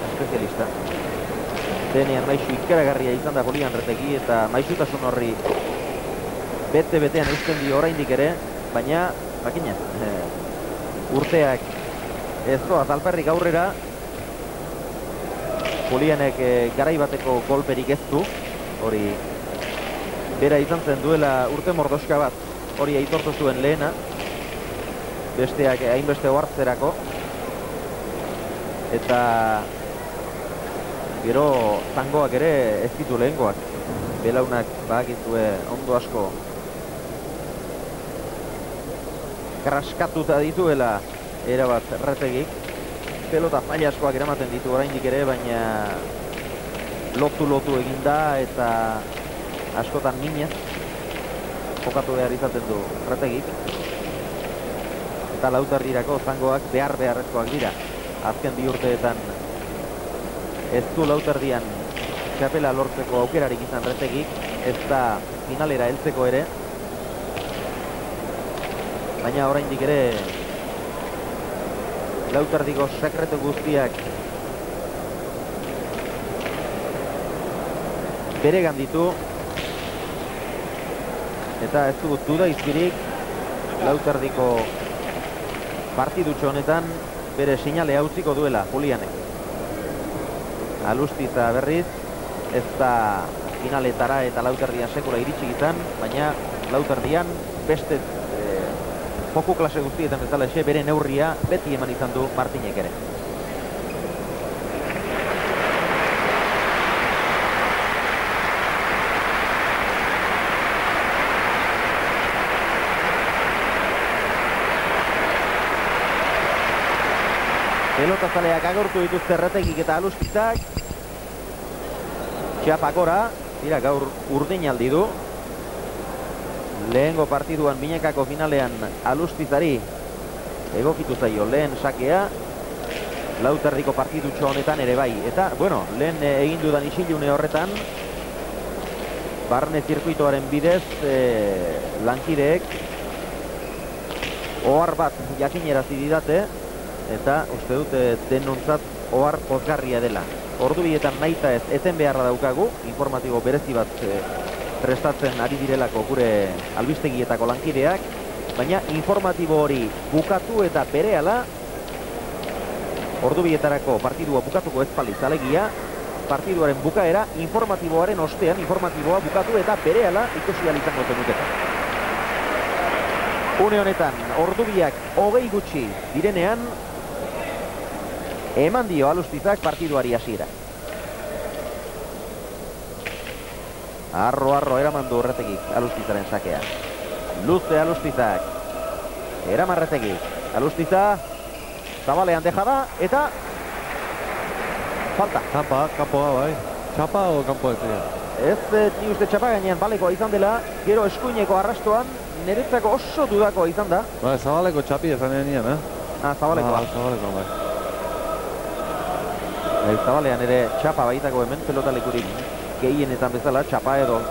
espezialista. Denean maisu ikaragarria izan da Julian Retegi eta maisutasun horri bete-betean eusten dio oraindik ere, baina, makina, urteak ez doaz alperrik aurrera. Julianek garaibateko golperik ez du, hori bera izan zen duela urte mordoska bat, hori aitortu zuen lehena, besteak hainbeste ohartzerako, eta gero tangoak ere ez ditu lehengoak, belaunak badakizue ondo asko kraskatuta dituela erabat Retegik, pelota faila askoak eramaten ditu oraindik ere, baina lotu eginda eta askotan minez jokatu behar izaten du Retegik. Eta Lauterdirako zangoak beharrezkoak dira. Azken bi urteetan ez du Lauterdian txapela lortzeko aukerarik izan Retegik, ez da finalera heltzeko ere. Baina oraindik ere Lauterdiko sekretu guztiak beregan ditu. Eta ez dugu duda izpirik Lauterdiko partidutxo honetan bere sinalea utziko duela Julianek. Alustiza berriz ez da finaletara eta Lauterdian sekula iritsi izan, baina Lauterdian beste joku klase guztietan bezala bere neurria beti eman izan du Martinek ere. Pelotazaleak agortu dituzte Retegik eta Alustizak. Txapakora, dira gaur urdinaldi du. Lehengo partiduan binekako finalean Alustizari egokitu zaio lehen sakea. Lauterdiko partidutxo honetan ere bai. Eta, bueno, lehen egin dudan isilune horretan, barne zirkuitoaren bidez lankideek ohar bat jakinerazi didate, eta uste dut denontzat ohar pozgarria dela. Ordubietan nahita ez eten beharra daukagu, informatibo berezi bat prestatzen ari direlako gure albistegietako lankideak, baina informatibo hori bukatu eta berehala, ordubietarako partidua bukatuko ez paliz, alegia, partiduaren bukaera informatiboaren ostean informatiboa bukatu eta berehala ikusi ahal izango zenuketa. Une honetan, ordubiak 20 gutxi direnean, eman dio Alustizak partiduari hasiera. Arro eraman du Retegik Alustizaren sakea. Luze Alustizak. Eraman Retegik. Alustiza zabalean deja da eta Tapa, kanpoa bai. Txapa o kanpoa ez dira? Ez, ni uste txapa gainean balekoa izan dela, gero eskuineko arrastoan, niretzako oso dudakoa izan da. Ba, Zabaleko txapi ezan nian, Zabalekoa. Zabalekoa, bai. Zabalean ere txapa baitako hemen, pelotalekurik gehienetan bezala, txapa edo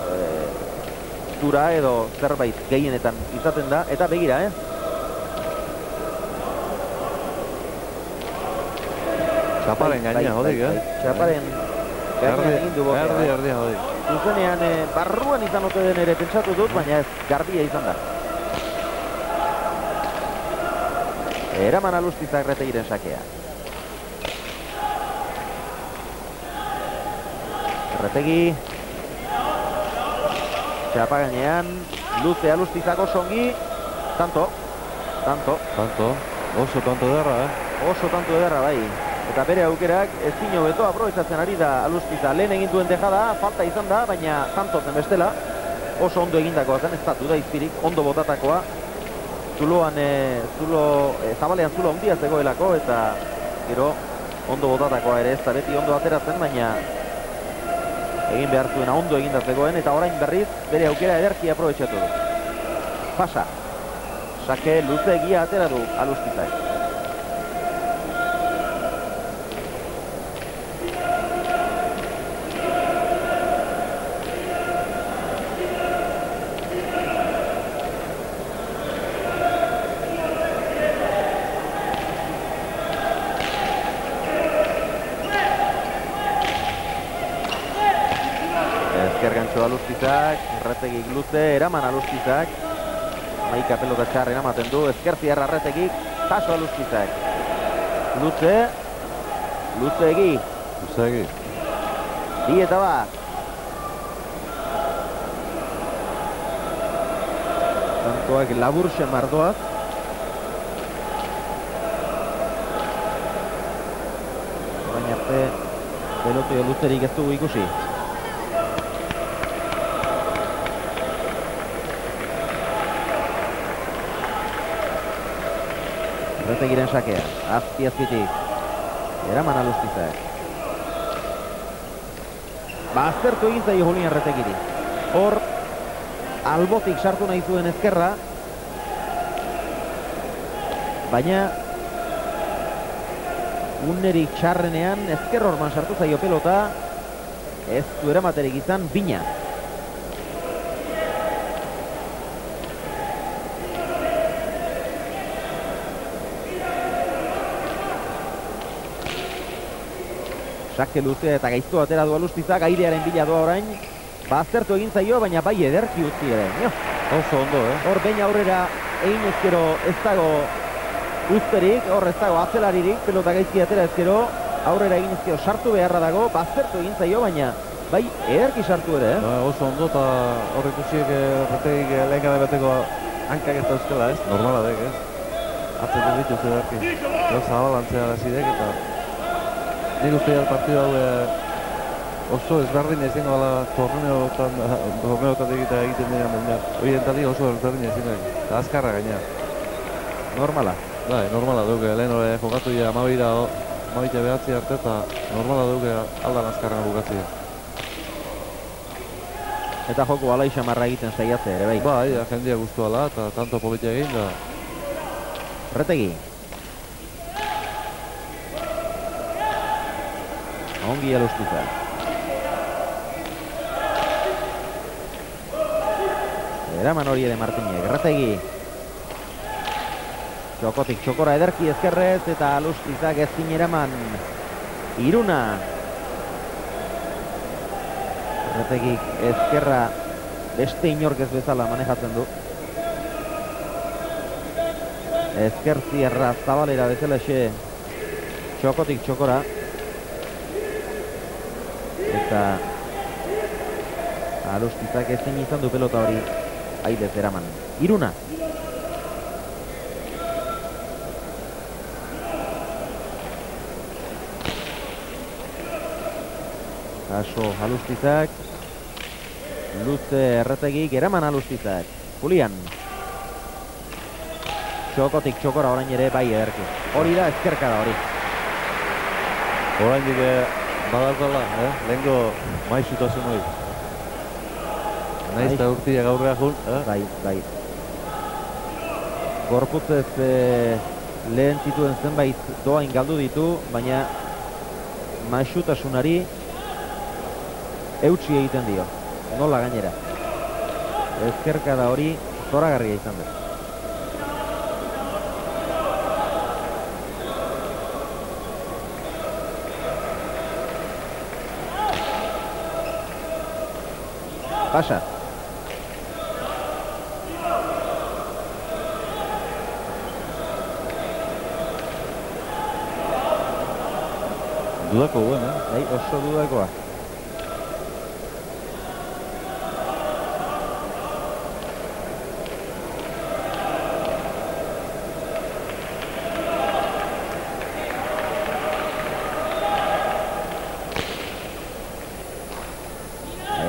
zura edo zerbait gehienetan izaten da, eta begira, Txaparen gaina, hodik, Txaparen gainean egin du bokea. Erdi, hodik. Zuzenean barruan izan ote den ere pentsatu dut, baina ez garbia izan da. Eraman Alustizak Retegiren sakea. Retegi. Txapa gainean, luze Alustizak osongi. Tanto. Oso tanto ederra, Oso tanto ederra, bai. Eta bere aukerak ezin hobeto aprobetxatzen ari da Alustiza. Lehen egin duen dejada, falta izan da, baina tanto zen bestela. Oso ondo egindakoa zen, ez da izpirik, ondo botatakoa. Zabalean zulo ondia zegoelako, eta gero ondo botatakoa ere ez da beti ondo ateratzen, baina egin behar zuena ondo eginda zegoen, eta orain berriz bere aukera ederki aprobetxatu du. Pasa. Sake luze egia atera du Alustizak. Alustizak, Retegik luze, eraman Alustizak. Maika pelota txarren amaten du, ezkerziarra Retegik, paso Alustizak. Luzeegi. Bi eta bat. Tantoak laburxe mardoaz. Orain arte, pelotio luzerik ez dugu ikusi. Retegiren sakea, azpitik. Eraman Alustizak. Aztertu egin zaio Julian Retegiri. Hor, albotik sartu nahi zuen ezkerra. Baina, unerik txarrenean ezker horman sartu zaio pelota. Ez du eramaterik izan, bina. Sake luzea eta gaiztu atera du Alustizak, airearen bila doa orain. Aztertu egin zaio, baina bai ederki utzi ere. Oso ondo, Hor behin aurrera egin ezkero ez dago uzterik, hor ez dago atzelaririk, pelota gaizki atera ezkero, aurrera egin ezkero sartu beharra dago, aztertu egin zaio, baina bai ederki sartu ere, Oso ondo, eta hor ikusiek Retegik lehen gara beteko hankak ez dauzkela, normala dek, Atzen dut dituz ederki. Zabalantzea dazidek, eta nik uste partidu hau oso ezberdin ezingo gala torneotan egiten dira mundial. Hoi entali oso ezberdin ezingo eta azkarra gaina. Normala. Bai, normala duke, lehen hori jokatu dira amabita behatzi arte eta normala duke aldan azkarra bukatzea. Eta joko alai xamarra egiten zaiatze ere, bai. Bai, jendia guztu ala eta tanto politia egin da. Retegi. Ongi Alustizak. Eraman hori ere Martinek. Retegi. Txokotik txokora ederki ezkerrez eta Alustizak ezin eraman. Iruna. Retegik ezkerra beste inork ez bezala manejatzen du. Ezkertzierra zabalera bezalaxe txokotik txokora. Eta Alustizak ezin izan du pelota hori aidez eraman. Iruna. Kaso Alustizak. Luze Retegik, eraman Alustizak. Julian. Txokotik txokora orain ere bai ederki. Hori da ezkerka da hori. Orain dik Badazala, lehenko maizutasun hori. Naiz eta urtia gaurrea jun. Bai. Gorputzez lehen zituen zenbait doain galdu ditu, baina maizutasunari eutsi egiten dio. Nola gainera. Ezkerkada hori zoragarria izan da. Pasa. Dudako guen, Bai, oso dudakoa.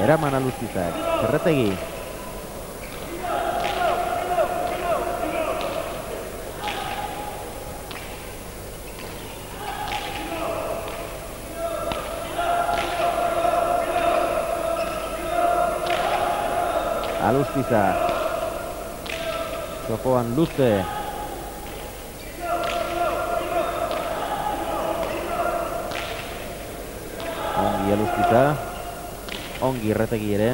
Eraman Alustizak, Ferretegi. Alustiza. Jokoan luze. Ongi Alustiza. Ongi Erretegi ere.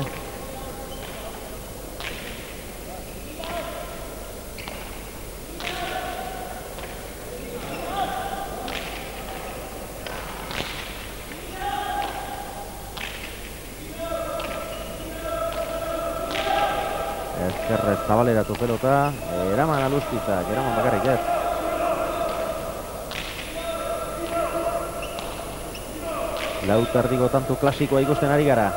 Ezkerrez zabaleratu pelota. Eraman Alustizak, eraman bakarrik ez. Lautardiko tantu klasikoa ikusten ari gara.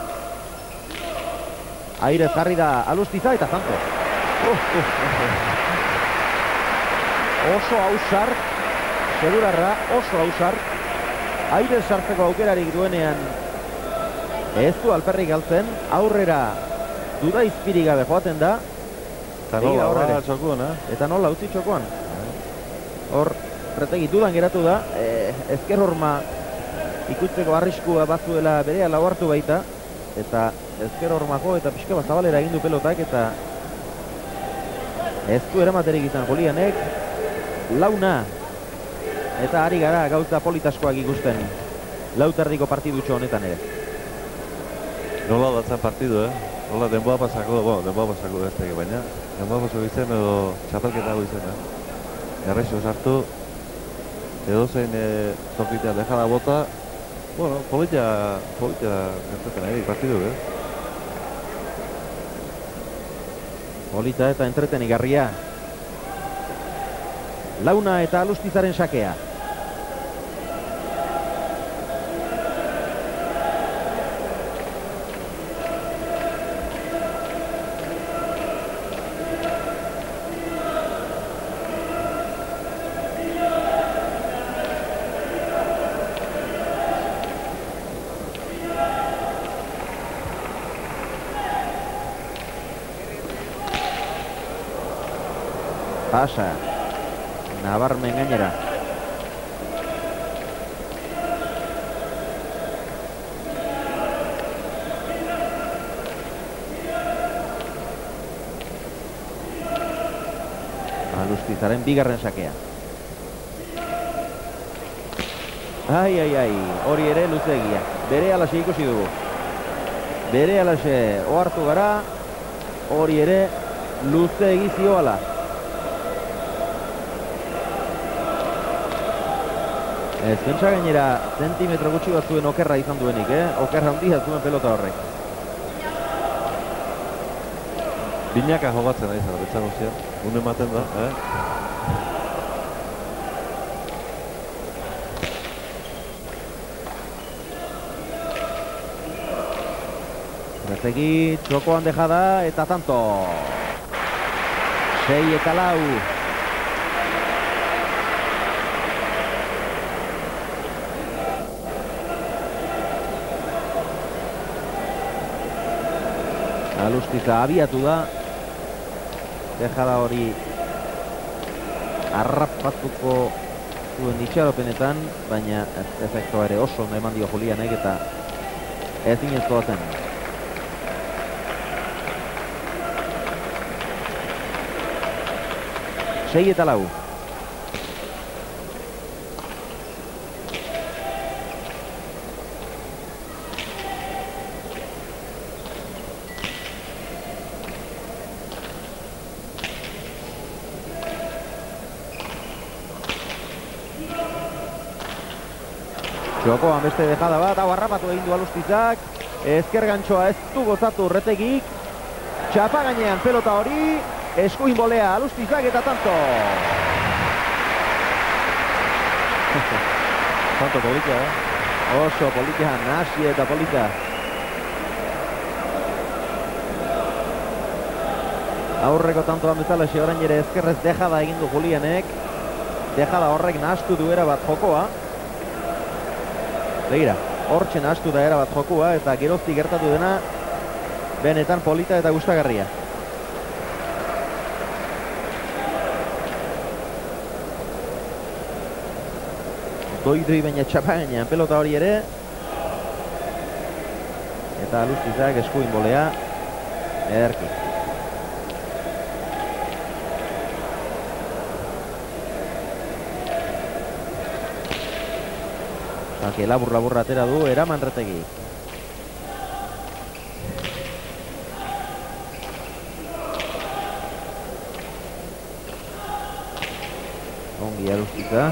Aire jarri da Alustiza eta zanko. Oso hausar, segurarra, oso hausar. Aire sartzeko aukerarik duenean ez du alperrik galtzen, aurrera duda izpirik gabe joaten da. Eta nola txokuan, Eta nola utzi txokuan. Hor, Erretegi dudan geratu da, ezker horma ikutzeko arriskua batzuela berea lau hartu baita, eta ezker horma jo eta pixka bat zabalera egin du pelotak, eta ez du eramaterik izan Jolianek, launa, eta ari gara gauza politaskoak ikusten lautardiko partidutxo honetan ere. Nola datzen partidu, Nola denboa pasako, denboa pasako ez tegi baina, denboa pasako izan edo txapelketago izan, Errexo sartu, edo zein tokitea dejada bota, polita gertatzen ari partidu, Polita eta entretenigarria. Launa eta Alustizaren sakea. Pasa. Nabarmen gainera. Alustizaren bigarren sakea. Ai, hori ere luzeegia. Bere alaxe ikusi dugu. Bere alaxe ohartu gara, hori ere luzeegi zioala. Ez pentsa gainera zentimetro gutxi bat zuen okerra izan duenik, Okerra handia zuen pelota horrek. Binaka jogatzen ari zara, betxan guztian. Une ematen da, Erretegi txokoan dejada eta tanto. 6-4. Alustiza abiatu da. Dejada hori harrapatuko zuen itxaropenetan, baina efektua ere oso ondo eman dio Julianek eta ezinezkoa zen. Sei eta lau. Jokoan beste dejada bat, hau harrapatu egin du Alustizak, ezker gantxoa ez du gozatu Retegik, txapa gainean pelota hori, eskuin bolea Alustizak eta tanto. Tanto polita, Oso polita, nasi eta polita. Aurreko tantoan bezala orain ere ezkerrez dejada egin du Julianek, dejada horrek nahastu du erabat jokoa. Begira, hortxe nahastu da erabat jokua eta geroztik gertatu dena benetan polita eta gustagarria. Doi baina txapa gainean pelota hori ere eta Alustizak eskuin bolea ederki. Labur-laburra atera du Eraman Retegi. Ongi Alustiza.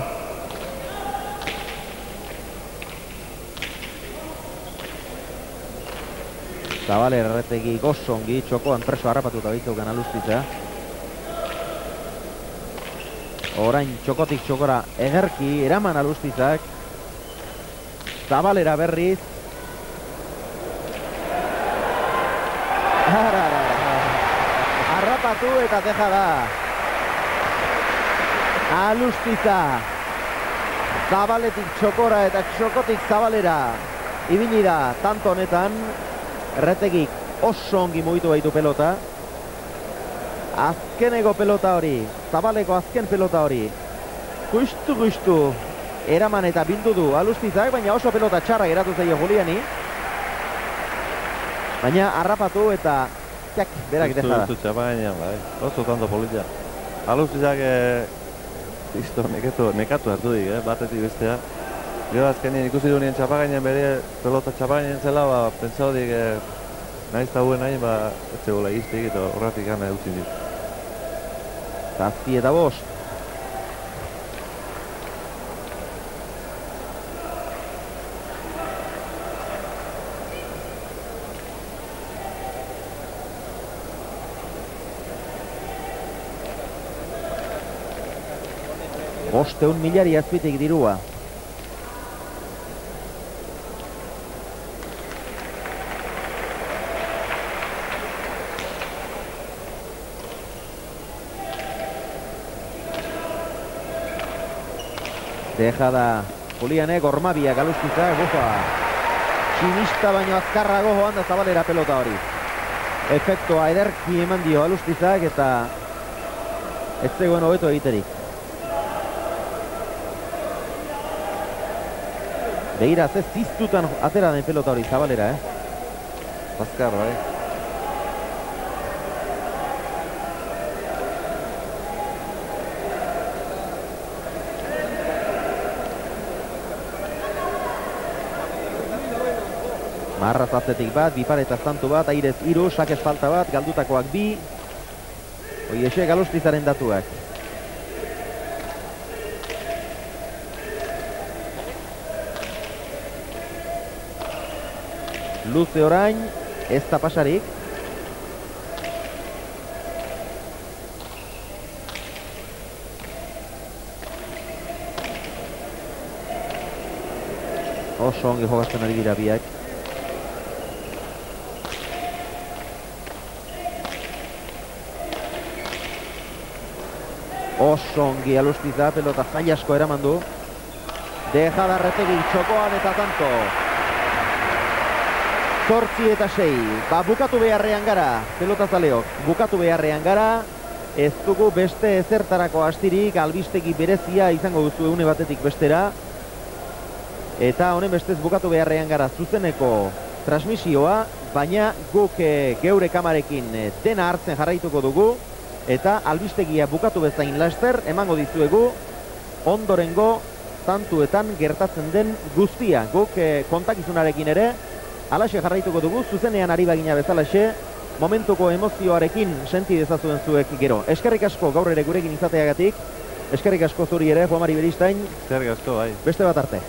Zabaler Retegi oso ongi, txokoan preso harrapatuta baitukan Alustiza. Orain txokotik txokora ederki Eraman Alustizak. Zabalera berriz. Harrapatu eta deja da. Alustiza. Zabaletik txokora eta txokotik Zabalera. Ibili da tanto honetan. Retegik oso ongi mugitu baitu pelota. Azkeneko pelota hori. Zabaleko azken pelota hori. Gustu. Eraman eta bildu du Alustizak, baina oso pelota txarra geratu zaio Juliani. Baina harrapatu eta txak, berak deja da. Justu txapa gainean, bai. Oso tanto polita. Alustizak nekatu hartu dik, batetik bestea. Gero azkenien ikusi du nien txapa gainean bere pelota txapa gainean zela, pentsau dik nahiz tauen nahi, ez zegoela iztik eta horretik gana eutzin dit. Zazpi eta bost. Bosteun milari azpitik dirua. Deja da Julianek Ormabiak Alustizak, bufa. Tximista baino azkarrago joan da Zabalera pelota hori. Efektua ederki eman dio Alustizak eta ez zegoen hobeto egiterik. Begira, ze ziztutan atera den pelota hori Zabalera, Azkar, bai. Marraz atzetik bat, biparetaz tantu bat, airez iru, sakez falta bat, galdutakoak bi. Oiexek Alustizaren datuak. Luze orain, ez da pasarik. Oso ongi jogatzen ari dira biak. Oso ongi Alustiza, pelota zaila asko eraman du. Deja da Retegi txokoan eta tanto. 8 eta 6. Bukatu beharrean gara, pelota zaleok. Bukatu beharrean gara. ez dugu beste ezertarako astirik, albistegi berezia izango duzu une batetik bestera. Eta honen bestez bukatu beharrean gara zuzeneko transmisioa, baina guk geure kamarekin dena hartzen jarraituko dugu, eta albistegia bukatu bezain laster emango dizuegu ondorengo tantuetan gertatzen den guztia. Guk kontakizunarekin ere alaxe jarraituko dugu, zuzenean ari bagina bezalaxe, momentuko emozioarekin senti dezazuen zuek gero. Eskerrik asko gaur ere gurekin izateagatik, eskerrik asko zuri ere, Juan Mari Beristain. Eskerrik asko, bai. Beste bat arte.